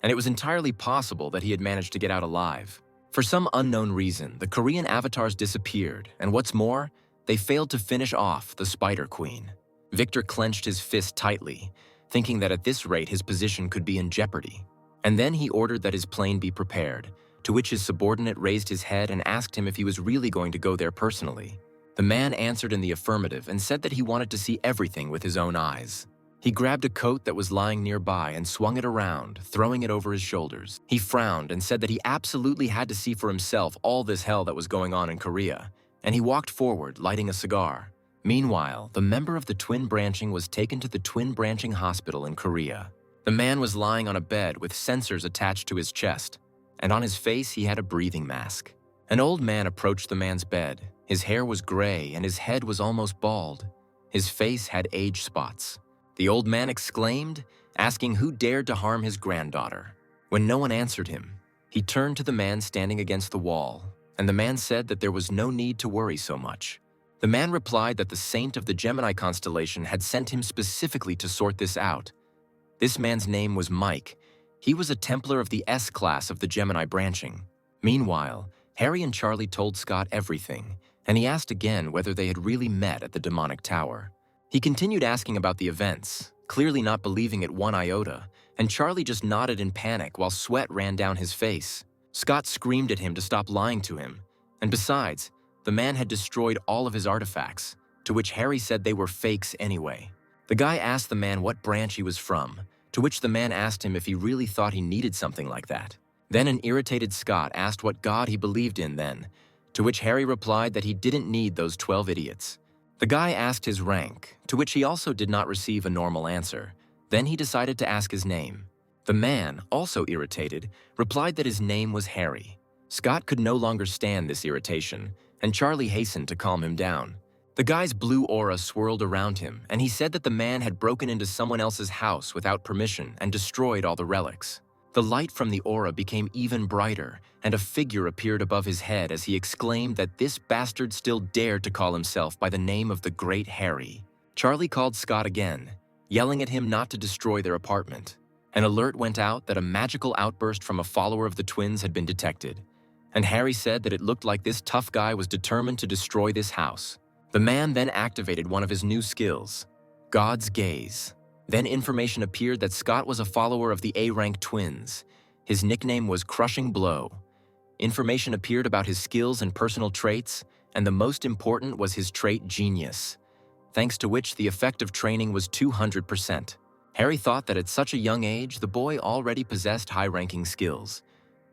and it was entirely possible that he had managed to get out alive. For some unknown reason, the Korean avatars disappeared, and what's more, they failed to finish off the Spider Queen. Victor clenched his fist tightly, thinking that at this rate his position could be in jeopardy. And then he ordered that his plane be prepared, to which his subordinate raised his head and asked him if he was really going to go there personally. The man answered in the affirmative and said that he wanted to see everything with his own eyes. He grabbed a coat that was lying nearby and swung it around, throwing it over his shoulders. He frowned and said that he absolutely had to see for himself all this hell that was going on in Korea, and he walked forward, lighting a cigar. Meanwhile, the member of the twin branching was taken to the twin branching hospital in Korea. The man was lying on a bed with sensors attached to his chest, and on his face he had a breathing mask. An old man approached the man's bed. His hair was gray and his head was almost bald. His face had age spots. The old man exclaimed, asking who dared to harm his granddaughter. When no one answered him, he turned to the man standing against the wall, and the man said that there was no need to worry so much. The man replied that the saint of the Gemini constellation had sent him specifically to sort this out. This man's name was Mike. He was a Templar of the S class of the Gemini branching. Meanwhile, Harry and Charlie told Scott everything, and he asked again whether they had really met at the demonic tower. He continued asking about the events, clearly not believing it one iota, and Charlie just nodded in panic while sweat ran down his face. Scott screamed at him to stop lying to him, and besides, the man had destroyed all of his artifacts, to which Harry said they were fakes anyway. The guy asked the man what branch he was from, to which the man asked him if he really thought he needed something like that. Then an irritated Scott asked what god he believed in then, to which Harry replied that he didn't need those 12 idiots. The guy asked his rank, to which he also did not receive a normal answer. Then he decided to ask his name. The man, also irritated, replied that his name was Harry. Scott could no longer stand this irritation, and Charlie hastened to calm him down. The guy's blue aura swirled around him, and he said that the man had broken into someone else's house without permission and destroyed all the relics. The light from the aura became even brighter, and a figure appeared above his head as he exclaimed that this bastard still dared to call himself by the name of the Great Harry. Charlie called Scott again, yelling at him not to destroy their apartment. An alert went out that a magical outburst from a follower of the twins had been detected, and Harry said that it looked like this tough guy was determined to destroy this house. The man then activated one of his new skills, God's Gaze. Then information appeared that Scott was a follower of the A-rank twins. His nickname was Crushing Blow. Information appeared about his skills and personal traits, and the most important was his trait Genius, thanks to which the effect of training was 200%. Harry thought that at such a young age, the boy already possessed high-ranking skills.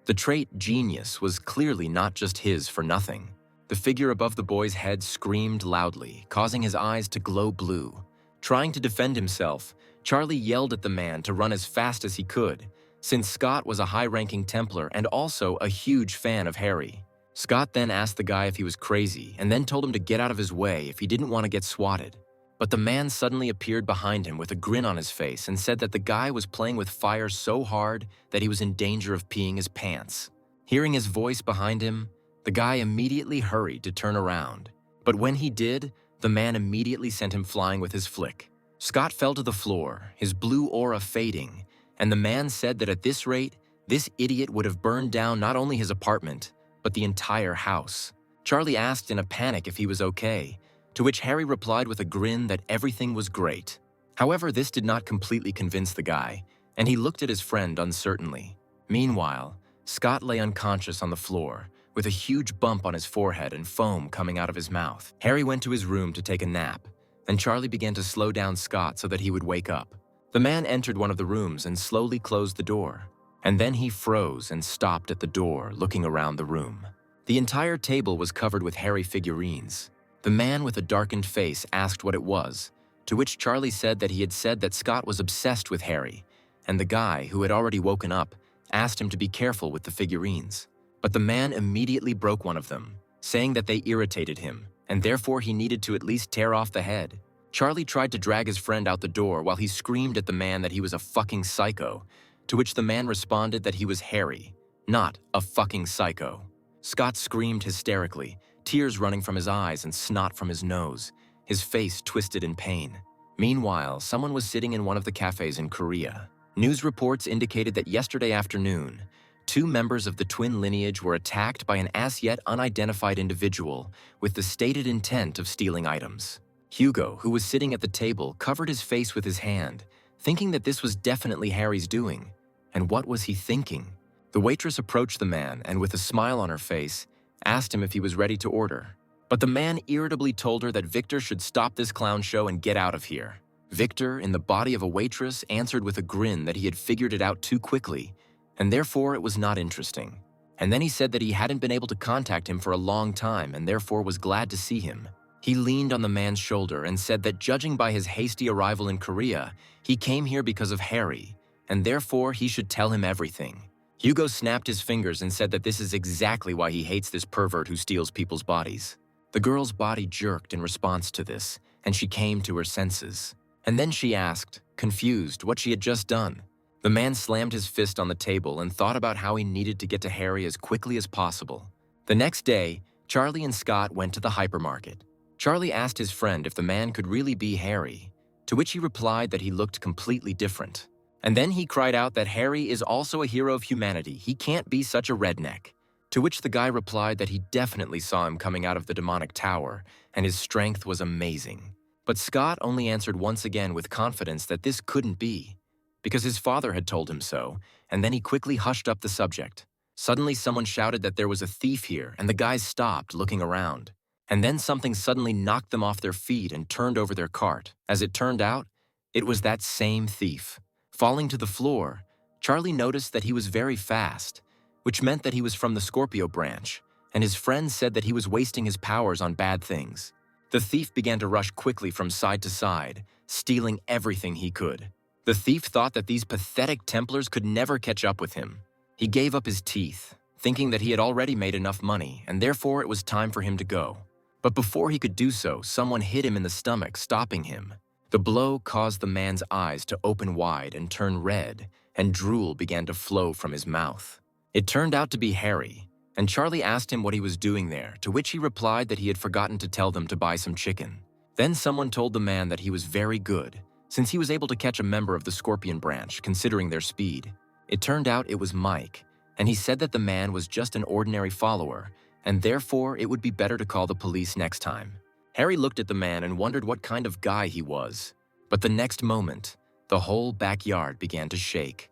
The trait Genius was clearly not just his for nothing. The figure above the boy's head screamed loudly, causing his eyes to glow blue. Trying to defend himself, Charlie yelled at the man to run as fast as he could, since Scott was a high-ranking Templar and also a huge fan of Harry. Scott then asked the guy if he was crazy and then told him to get out of his way if he didn't want to get swatted. But the man suddenly appeared behind him with a grin on his face and said that the guy was playing with fire so hard that he was in danger of peeing his pants. Hearing his voice behind him, the guy immediately hurried to turn around. But when he did, the man immediately sent him flying with his flick. Scott fell to the floor, his blue aura fading, and the man said that at this rate, this idiot would have burned down not only his apartment, but the entire house. Charlie asked in a panic if he was okay, to which Harry replied with a grin that everything was great. However, this did not completely convince the guy, and he looked at his friend uncertainly. Meanwhile, Scott lay unconscious on the floor, with a huge bump on his forehead and foam coming out of his mouth. Harry went to his room to take a nap, and Charlie began to slow down Scott so that he would wake up. The man entered one of the rooms and slowly closed the door, and then he froze and stopped at the door, looking around the room. The entire table was covered with hairy figurines. The man with a darkened face asked what it was, to which Charlie said that he had said that Scott was obsessed with Harry, and the guy, who had already woken up, asked him to be careful with the figurines. But the man immediately broke one of them, saying that they irritated him, and therefore he needed to at least tear off the head. Charlie tried to drag his friend out the door while he screamed at the man that he was a fucking psycho, to which the man responded that he was Harry, not a fucking psycho. Scott screamed hysterically, tears running from his eyes and snot from his nose, his face twisted in pain. Meanwhile, someone was sitting in one of the cafes in Korea. News reports indicated that yesterday afternoon, 2 members of the twin lineage were attacked by an as-yet unidentified individual with the stated intent of stealing items. Hugo, who was sitting at the table, covered his face with his hand, thinking that this was definitely Harry's doing. And what was he thinking? The waitress approached the man and, with a smile on her face, asked him if he was ready to order. But the man irritably told her that Victor should stop this clown show and get out of here. Victor, in the body of a waitress, answered with a grin that he had figured it out too quickly, and therefore it was not interesting. And then he said that he hadn't been able to contact him for a long time and therefore was glad to see him. He leaned on the man's shoulder and said that judging by his hasty arrival in Korea, he came here because of Harry, and therefore he should tell him everything. Hugo snapped his fingers and said that this is exactly why he hates this pervert who steals people's bodies. The girl's body jerked in response to this, and she came to her senses. And then she asked, confused, what she had just done. The man slammed his fist on the table and thought about how he needed to get to Harry as quickly as possible. The next day, Charlie and Scott went to the hypermarket. Charlie asked his friend if the man could really be Harry, to which he replied that he looked completely different. And then he cried out that Harry is also a hero of humanity, he can't be such a redneck. To which the guy replied that he definitely saw him coming out of the demonic tower, and his strength was amazing. But Scott only answered once again with confidence that this couldn't be, because his father had told him so, and then he quickly hushed up the subject. Suddenly someone shouted that there was a thief here, and the guys stopped, looking around. And then something suddenly knocked them off their feet and turned over their cart. As it turned out, it was that same thief. Falling to the floor, Charlie noticed that he was very fast, which meant that he was from the Scorpio branch, and his friends said that he was wasting his powers on bad things. The thief began to rush quickly from side to side, stealing everything he could. The thief thought that these pathetic Templars could never catch up with him. He gave up his teeth, thinking that he had already made enough money, and therefore it was time for him to go. But before he could do so, someone hit him in the stomach, stopping him. The blow caused the man's eyes to open wide and turn red, and drool began to flow from his mouth. It turned out to be Harry, and Charlie asked him what he was doing there, to which he replied that he had forgotten to tell them to buy some chicken. Then someone told the man that he was very good, since he was able to catch a member of the Scorpion branch, considering their speed. It turned out it was Mike, and he said that the man was just an ordinary follower, and therefore it would be better to call the police next time. Harry looked at the man and wondered what kind of guy he was. But the next moment, the whole backyard began to shake,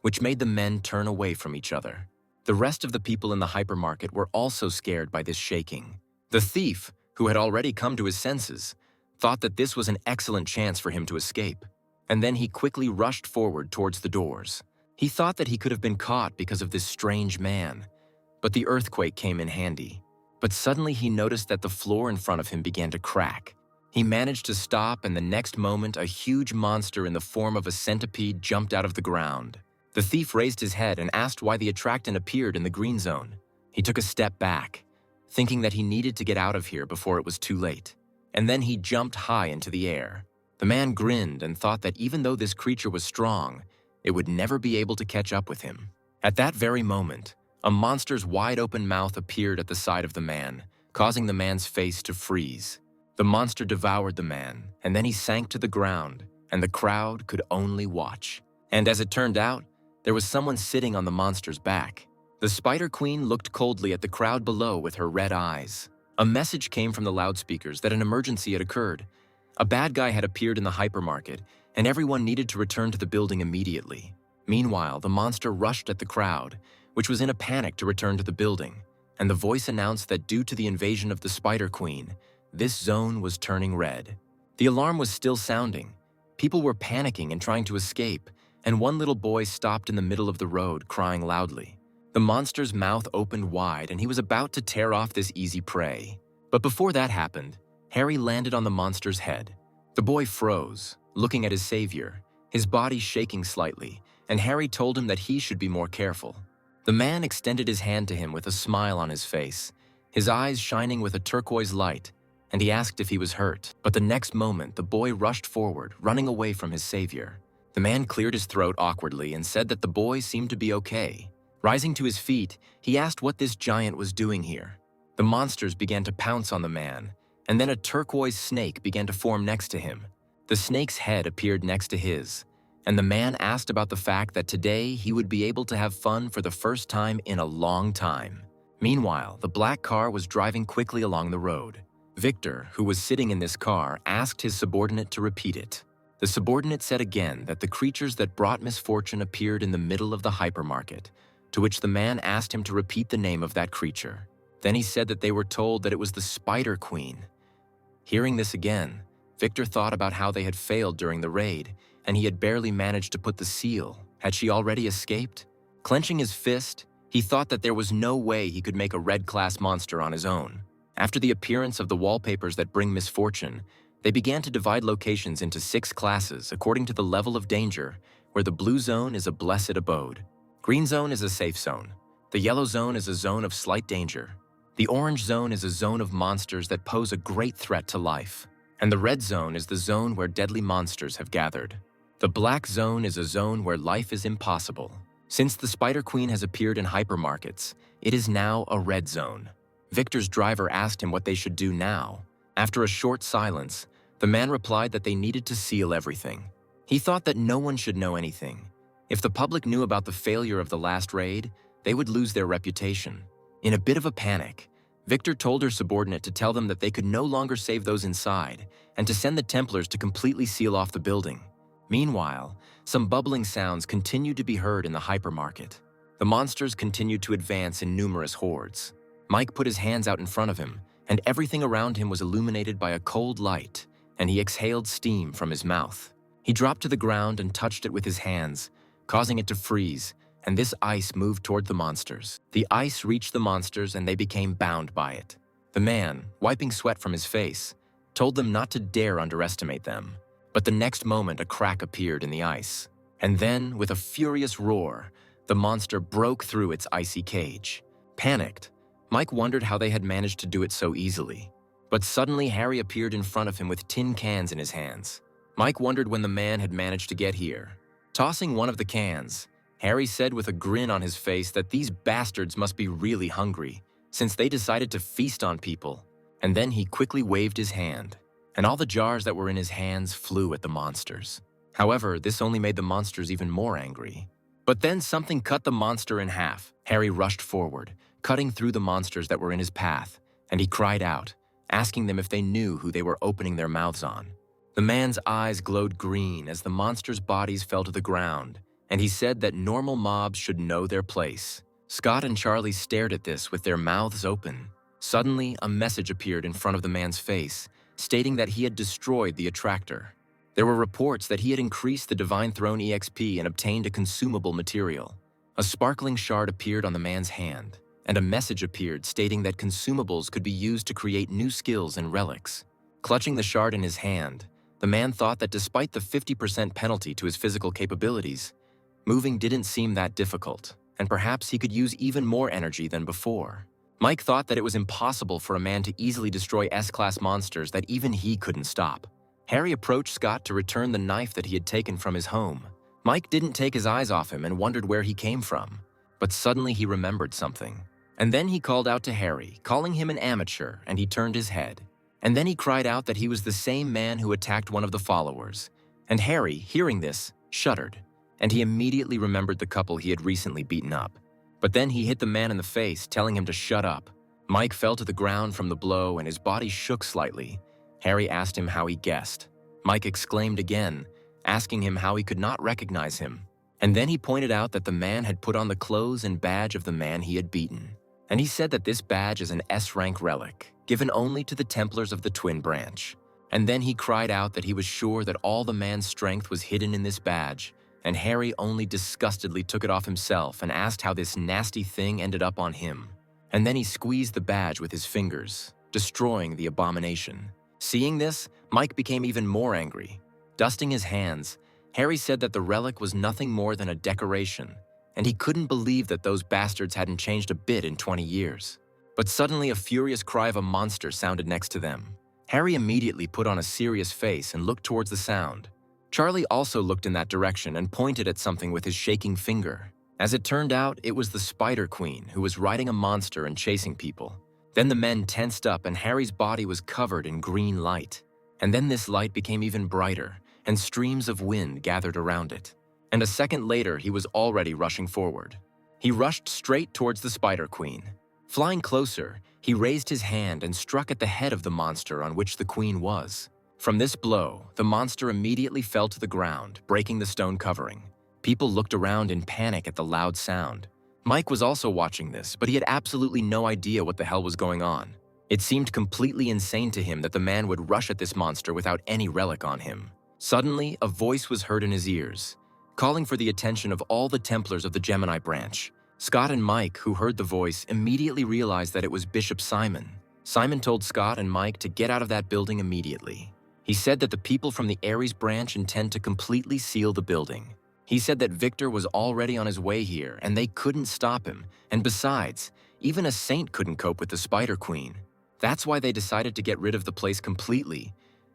which made the men turn away from each other. The rest of the people in the hypermarket were also scared by this shaking. The thief, who had already come to his senses, thought that this was an excellent chance for him to escape, and then he quickly rushed forward towards the doors. He thought that he could have been caught because of this strange man, but the earthquake came in handy. But suddenly he noticed that the floor in front of him began to crack. He managed to stop, and the next moment a huge monster in the form of a centipede jumped out of the ground. The thief raised his head and asked why the attractant appeared in the green zone. He took a step back, thinking that he needed to get out of here before it was too late. And then he jumped high into the air. The man grinned and thought that even though this creature was strong, it would never be able to catch up with him. At that very moment, a monster's wide-open mouth appeared at the side of the man, causing the man's face to freeze. The monster devoured the man, and then he sank to the ground, and the crowd could only watch. And as it turned out, there was someone sitting on the monster's back. The Spider Queen looked coldly at the crowd below with her red eyes. A message came from the loudspeakers that an emergency had occurred. A bad guy had appeared in the hypermarket, and everyone needed to return to the building immediately. Meanwhile, the monster rushed at the crowd, which was in a panic to return to the building, and the voice announced that due to the invasion of the Spider Queen, this zone was turning red. The alarm was still sounding. People were panicking and trying to escape, and one little boy stopped in the middle of the road, crying loudly. The monster's mouth opened wide, and he was about to tear off this easy prey. But before that happened, Harry landed on the monster's head. The boy froze, looking at his savior, his body shaking slightly, and Harry told him that he should be more careful. The man extended his hand to him with a smile on his face, his eyes shining with a turquoise light, and he asked if he was hurt. But the next moment, the boy rushed forward, running away from his savior. The man cleared his throat awkwardly and said that the boy seemed to be okay. Rising to his feet, he asked what this giant was doing here. The monsters began to pounce on the man, and then a turquoise snake began to form next to him. The snake's head appeared next to his, and the man asked about the fact that today he would be able to have fun for the first time in a long time. Meanwhile, the black car was driving quickly along the road. Victor, who was sitting in this car, asked his subordinate to repeat it. The subordinate said again that the creatures that brought misfortune appeared in the middle of the hypermarket, to which the man asked him to repeat the name of that creature. Then he said that they were told that it was the Spider Queen. Hearing this again, Victor thought about how they had failed during the raid, and he had barely managed to put the seal. Had she already escaped? Clenching his fist, he thought that there was no way he could make a red-class monster on his own. After the appearance of the wallpapers that bring misfortune, they began to divide locations into 6 classes according to the level of danger, where the blue zone is a blessed abode. Green zone is a safe zone. The yellow zone is a zone of slight danger. The orange zone is a zone of monsters that pose a great threat to life. And the red zone is the zone where deadly monsters have gathered. The black zone is a zone where life is impossible. Since the Spider Queen has appeared in hypermarkets, it is now a red zone. Victor's driver asked him what they should do now. After a short silence, the man replied that they needed to seal everything. He thought that no one should know anything. If the public knew about the failure of the last raid, they would lose their reputation. In a bit of a panic, Victor told her subordinate to tell them that they could no longer save those inside and to send the Templars to completely seal off the building. Meanwhile, some bubbling sounds continued to be heard in the hypermarket. The monsters continued to advance in numerous hordes. Mike put his hands out in front of him, and and everything around him was illuminated by a cold light, and he exhaled steam from his mouth. He dropped to the ground and touched it with his hands, causing it to freeze, and this ice moved toward the monsters. The ice reached the monsters and they became bound by it. The man, wiping sweat from his face, told them not to dare underestimate them. But the next moment a crack appeared in the ice. And then, with a furious roar, the monster broke through its icy cage. Panicked, Mike wondered how they had managed to do it so easily. But suddenly Harry appeared in front of him with tin cans in his hands. Mike wondered when the man had managed to get here. Tossing one of the cans, Harry said with a grin on his face that these bastards must be really hungry, since they decided to feast on people. And then he quickly waved his hand, and all the jars that were in his hands flew at the monsters. However, this only made the monsters even more angry. But then something cut the monster in half. Harry rushed forward, cutting through the monsters that were in his path, and he cried out, asking them if they knew who they were opening their mouths on. The man's eyes glowed green as the monsters' bodies fell to the ground, and he said that normal mobs should know their place. Scott and Charlie stared at this with their mouths open. Suddenly, a message appeared in front of the man's face, stating that he had destroyed the attractor. There were reports that he had increased the Divine Throne EXP and obtained a consumable material. A sparkling shard appeared on the man's hand, and a message appeared stating that consumables could be used to create new skills and relics. Clutching the shard in his hand, the man thought that despite the 50% penalty to his physical capabilities, moving didn't seem that difficult, and perhaps he could use even more energy than before. Mike thought that it was impossible for a man to easily destroy S-class monsters that even he couldn't stop. Harry approached Scott to return the knife that he had taken from his home. Mike didn't take his eyes off him and wondered where he came from, but suddenly he remembered something. And then he called out to Harry, calling him an amateur, and he turned his head. And then he cried out that he was the same man who attacked one of the followers. And Harry, hearing this, shuddered, and he immediately remembered the couple he had recently beaten up. But then he hit the man in the face, telling him to shut up. Mike fell to the ground from the blow and his body shook slightly. Harry asked him how he guessed. Mike exclaimed again, asking him how he could not recognize him. And then he pointed out that the man had put on the clothes and badge of the man he had beaten. And he said that this badge is an S-rank relic, given only to the Templars of the Twin Branch. And then he cried out that he was sure that all the man's strength was hidden in this badge, and Harry only disgustedly took it off himself and asked how this nasty thing ended up on him. And then he squeezed the badge with his fingers, destroying the abomination. Seeing this, Mike became even more angry. Dusting his hands, Harry said that the relic was nothing more than a decoration, and he couldn't believe that those bastards hadn't changed a bit in 20 years. But suddenly a furious cry of a monster sounded next to them. Harry immediately put on a serious face and looked towards the sound. Charlie also looked in that direction and pointed at something with his shaking finger. As it turned out, it was the Spider Queen who was riding a monster and chasing people. Then the men tensed up and Harry's body was covered in green light. And then this light became even brighter, and streams of wind gathered around it. And a second later, he was already rushing forward. He rushed straight towards the Spider Queen. Flying closer, he raised his hand and struck at the head of the monster on which the queen was. From this blow, the monster immediately fell to the ground, breaking the stone covering. People looked around in panic at the loud sound. Mike was also watching this, but he had absolutely no idea what the hell was going on. It seemed completely insane to him that the man would rush at this monster without any relic on him. Suddenly, a voice was heard in his ears, calling for the attention of all the Templars of the Gemini branch. Scott and Mike, who heard the voice, immediately realized that it was Bishop Simon. Simon told Scott and Mike to get out of that building immediately. He said that the people from the Ares branch intend to completely seal the building. He said that Victor was already on his way here and they couldn't stop him, and besides, even a saint couldn't cope with the Spider Queen. That's why they decided to get rid of the place completely,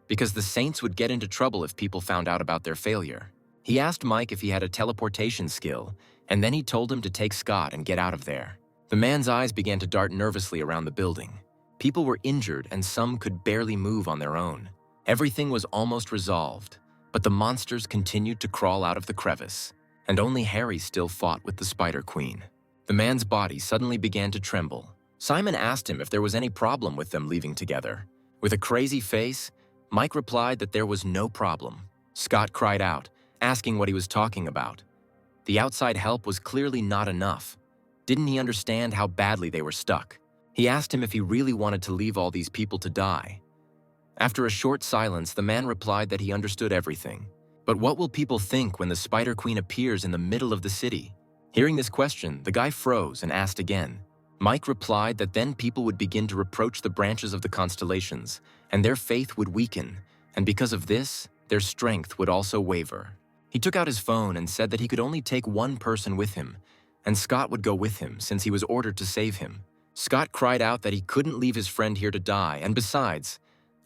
because the saints would get into trouble if people found out about their failure. He asked Mike if he had a teleportation skill, and then he told him to take Scott and get out of there. The man's eyes began to dart nervously around the building. People were injured and some could barely move on their own. Everything was almost resolved, but the monsters continued to crawl out of the crevice, and only Harry still fought with the Spider Queen. The man's body suddenly began to tremble. Simon asked him if there was any problem with them leaving together. With a crazy face, Mike replied that there was no problem. Scott cried out, asking what he was talking about. The outside help was clearly not enough. Didn't he understand how badly they were stuck? He asked him if he really wanted to leave all these people to die. After a short silence, the man replied that he understood everything. But what will people think when the Spider Queen appears in the middle of the city? Hearing this question, the guy froze and asked again. Mike replied that then people would begin to reproach the branches of the constellations, and their faith would weaken, and because of this, their strength would also waver. He took out his phone and said that he could only take one person with him, and Scott would go with him since he was ordered to save him. Scott cried out that he couldn't leave his friend here to die, and besides,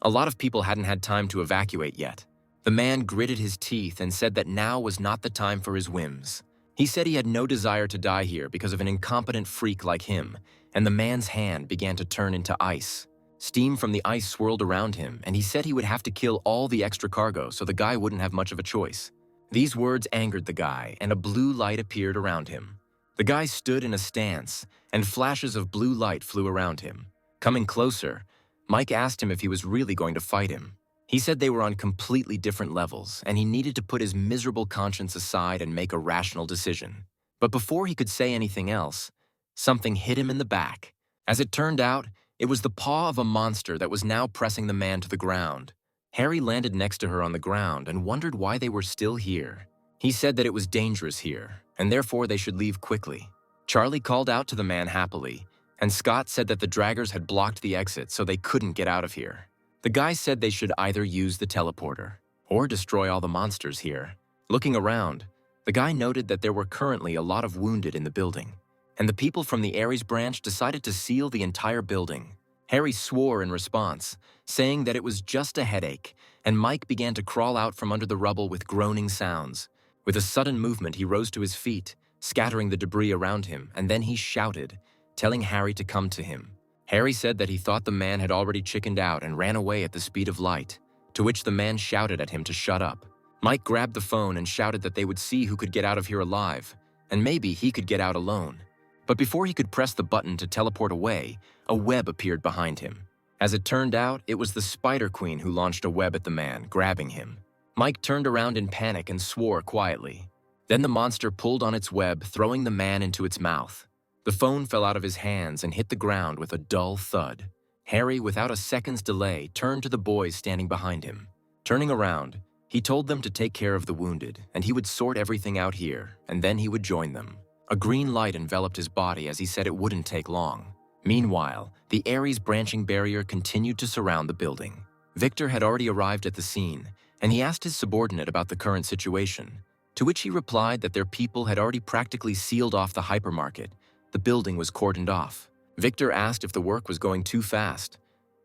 a lot of people hadn't had time to evacuate yet. The man gritted his teeth and said that now was not the time for his whims. He said he had no desire to die here because of an incompetent freak like him, and the man's hand began to turn into ice. Steam from the ice swirled around him, and he said he would have to kill all the extra cargo so the guy wouldn't have much of a choice. These words angered the guy, and a blue light appeared around him. The guy stood in a stance, and flashes of blue light flew around him. Coming closer, Mike asked him if he was really going to fight him. He said they were on completely different levels, and he needed to put his miserable conscience aside and make a rational decision. But before he could say anything else, something hit him in the back. As it turned out, it was the paw of a monster that was now pressing the man to the ground. Harry landed next to her on the ground and wondered why they were still here. He said that it was dangerous here, and therefore they should leave quickly. Charlie called out to the man happily, and Scott said that the draggers had blocked the exit so they couldn't get out of here. The guy said they should either use the teleporter or destroy all the monsters here. Looking around, the guy noted that there were currently a lot of wounded in the building, and the people from the Ares branch decided to seal the entire building. Harry swore in response, saying that it was just a headache, and Mike began to crawl out from under the rubble with groaning sounds. With a sudden movement, he rose to his feet, scattering the debris around him, and then he shouted, telling Harry to come to him. Harry said that he thought the man had already chickened out and ran away at the speed of light, to which the man shouted at him to shut up. Mike grabbed the phone and shouted that they would see who could get out of here alive, and maybe he could get out alone. But before he could press the button to teleport away, a web appeared behind him. As it turned out, it was the Spider Queen who launched a web at the man, grabbing him. Mike turned around in panic and swore quietly. Then the monster pulled on its web, throwing the man into its mouth. The phone fell out of his hands and hit the ground with a dull thud. Harry, without a second's delay, turned to the boys standing behind him. Turning around, he told them to take care of the wounded, and he would sort everything out here, and then he would join them. A green light enveloped his body as he said it wouldn't take long. Meanwhile, the Ares branching barrier continued to surround the building. Victor had already arrived at the scene, and he asked his subordinate about the current situation, to which he replied that their people had already practically sealed off the hypermarket. The building was cordoned off. Victor asked if the work was going too fast,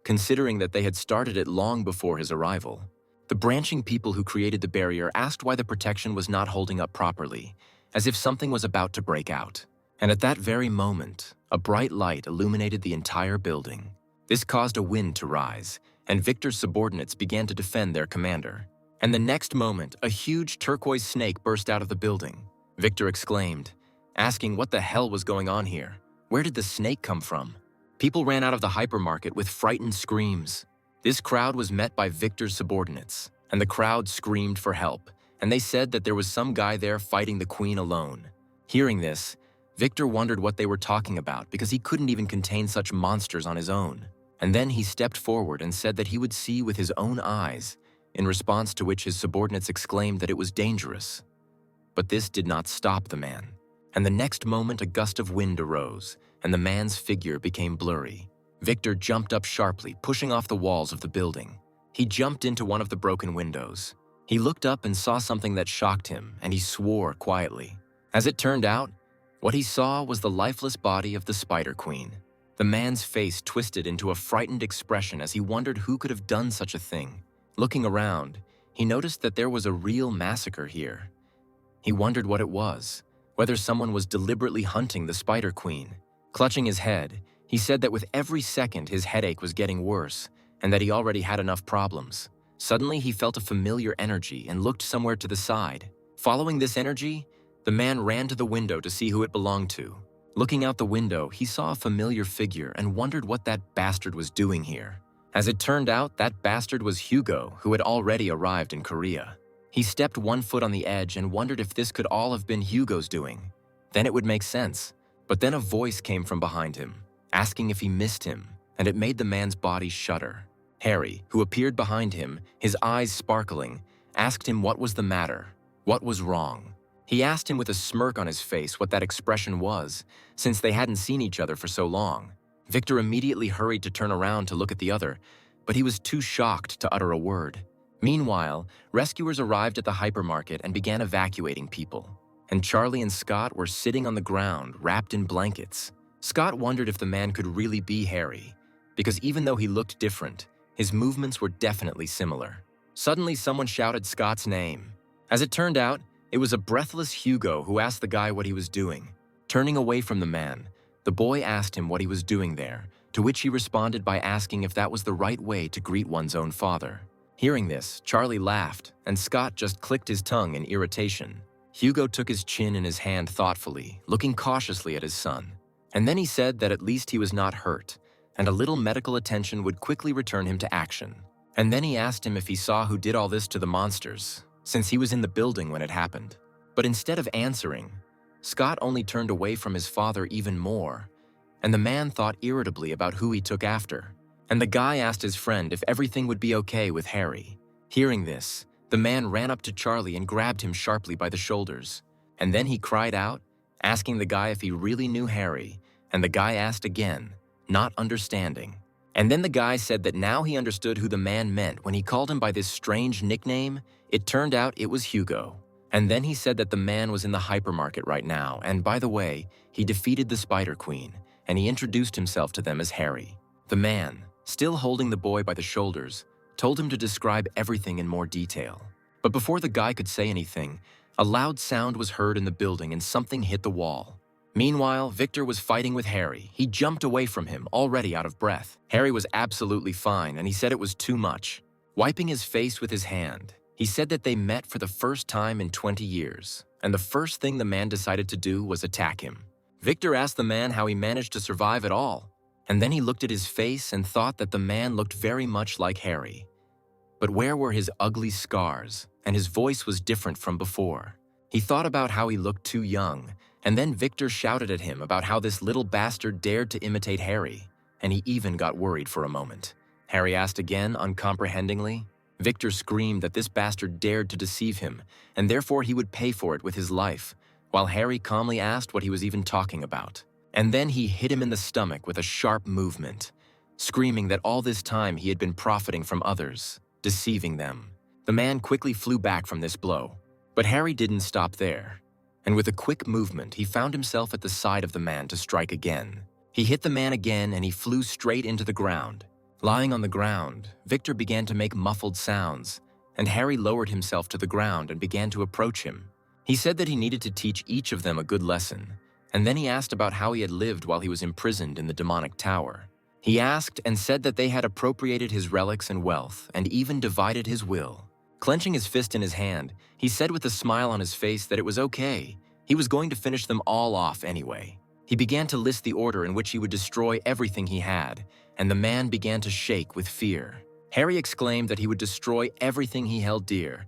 considering that they had started it long before his arrival. The branching people who created the barrier asked why the protection was not holding up properly, as if something was about to break out. And at that very moment, a bright light illuminated the entire building. This caused a wind to rise, and Victor's subordinates began to defend their commander. And the next moment, a huge turquoise snake burst out of the building. Victor exclaimed, asking what the hell was going on here. Where did the snake come from? People ran out of the hypermarket with frightened screams. This crowd was met by Victor's subordinates, and the crowd screamed for help, and they said that there was some guy there fighting the queen alone. Hearing this, Victor wondered what they were talking about because he couldn't even contain such monsters on his own. And then he stepped forward and said that he would see with his own eyes, in response to which his subordinates exclaimed that it was dangerous. But this did not stop the man. And the next moment a gust of wind arose, and the man's figure became blurry. Victor jumped up sharply, pushing off the walls of the building. He jumped into one of the broken windows. He looked up and saw something that shocked him, and he swore quietly. As it turned out, what he saw was the lifeless body of the Spider Queen. The man's face twisted into a frightened expression as he wondered who could have done such a thing. Looking around, he noticed that there was a real massacre here. He wondered what it was. Whether someone was deliberately hunting the Spider Queen. Clutching his head, he said that with every second his headache was getting worse, and that he already had enough problems. Suddenly he felt a familiar energy and looked somewhere to the side. Following this energy, the man ran to the window to see who it belonged to. Looking out the window, he saw a familiar figure and wondered what that bastard was doing here. As it turned out, that bastard was Hugo, who had already arrived in Korea. He stepped one foot on the edge and wondered if this could all have been Hugo's doing. Then it would make sense. But then a voice came from behind him. asking if he missed him, and it made the man's body shudder. Harry, who appeared behind him, his eyes sparkling, asked him what was the matter, what was wrong. He asked him with a smirk on his face what that expression was, since they hadn't seen each other for so long. Victor immediately hurried to turn around to look at the other, but he was too shocked to utter a word. Meanwhile, rescuers arrived at the hypermarket and began evacuating people, and Charlie and Scott were sitting on the ground, wrapped in blankets. Scott wondered if the man could really be Harry, because even though he looked different, his movements were definitely similar. Suddenly, someone shouted Scott's name. As it turned out, it was a breathless Hugo who asked the guy what he was doing. Turning away from the man, the boy asked him what he was doing there, to which he responded by asking if that was the right way to greet one's own father. Hearing this, Charlie laughed, and Scott just clicked his tongue in irritation. Hugo took his chin in his hand thoughtfully, looking cautiously at his son. And then he said that at least he was not hurt, and a little medical attention would quickly return him to action. And then he asked him if he saw who did all this to the monsters, since he was in the building when it happened. But instead of answering, Scott only turned away from his father even more, and the man thought irritably about who he took after. And the guy asked his friend if everything would be okay with Harry. Hearing this, the man ran up to Charlie and grabbed him sharply by the shoulders. And then he cried out, asking the guy if he really knew Harry, and the guy asked again, not understanding. And then the guy said that now he understood who the man meant when he called him by this strange nickname. It turned out it was Hugo. And then he said that the man was in the hypermarket right now, and by the way, he defeated the Spider Queen, and he introduced himself to them as Harry. The man, still holding the boy by the shoulders, told him to describe everything in more detail. But before the guy could say anything, a loud sound was heard in the building and something hit the wall. Meanwhile, Victor was fighting with Harry. He jumped away from him, already out of breath. Harry was absolutely fine, and he said it was too much. Wiping his face with his hand, he said that they met for the first time in 20 years, and the first thing the man decided to do was attack him. Victor asked the man how he managed to survive at all, and then he looked at his face and thought that the man looked very much like Harry. But where were his ugly scars? And his voice was different from before. He thought about how he looked too young, and then Victor shouted at him about how this little bastard dared to imitate Harry, and he even got worried for a moment. Harry asked again, uncomprehendingly. Victor screamed that this bastard dared to deceive him, and therefore he would pay for it with his life, while Harry calmly asked what he was even talking about. And then he hit him in the stomach with a sharp movement, screaming that all this time he had been profiting from others, deceiving them. The man quickly flew back from this blow, but Harry didn't stop there, and with a quick movement he found himself at the side of the man to strike again. He hit the man again and he flew straight into the ground. Lying on the ground, Victor began to make muffled sounds, and Harry lowered himself to the ground and began to approach him. He said that he needed to teach each of them a good lesson, and then he asked about how he had lived while he was imprisoned in the demonic tower. He asked and said that they had appropriated his relics and wealth and even divided his will. Clenching his fist in his hand, he said with a smile on his face that it was okay. He was going to finish them all off anyway. He began to list the order in which he would destroy everything he had, and the man began to shake with fear. Harry exclaimed that he would destroy everything he held dear,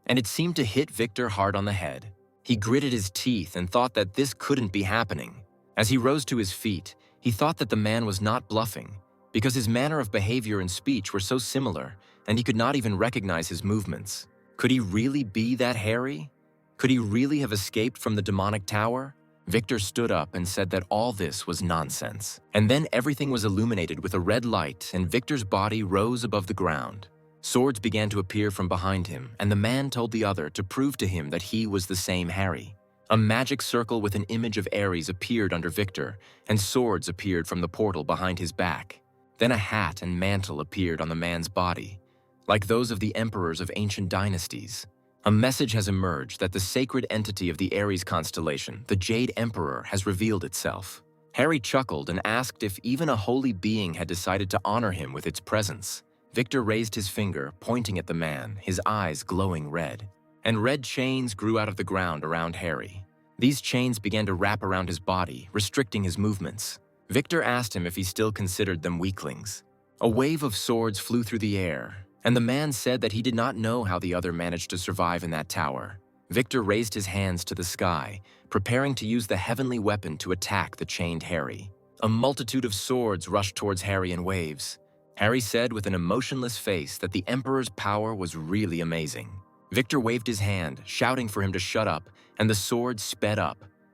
and it seemed to hit Victor hard on the head. He gritted his teeth and thought that this couldn't be happening. As he rose to his feet, he thought that the man was not bluffing, because his manner of behavior and speech were so similar, and he could not even recognize his movements. Could he really be that Harry? Could he really have escaped from the demonic tower? Victor stood up and said that all this was nonsense. And then everything was illuminated with a red light, and Victor's body rose above the ground. Swords began to appear from behind him, and the man told the other to prove to him that he was the same Harry. A magic circle with an image of Ares appeared under Victor, and swords appeared from the portal behind his back. Then a hat and mantle appeared on the man's body, like those of the emperors of ancient dynasties. A message has emerged that the sacred entity of the Ares constellation, the Jade Emperor, has revealed itself. Harry chuckled and asked if even a holy being had decided to honor him with its presence. Victor raised his finger, pointing at the man, his eyes glowing red. And red chains grew out of the ground around Harry. These chains began to wrap around his body, restricting his movements. Victor asked him if he still considered them weaklings. A wave of swords flew through the air, and the man said that he did not know how the other managed to survive in that tower. Victor raised his hands to the sky, preparing to use the heavenly weapon to attack the chained Harry. A multitude of swords rushed towards Harry in waves. Harry said with an emotionless face that the Emperor's power was really amazing. Victor waved his hand, shouting for him to shut up, and the swords sped up,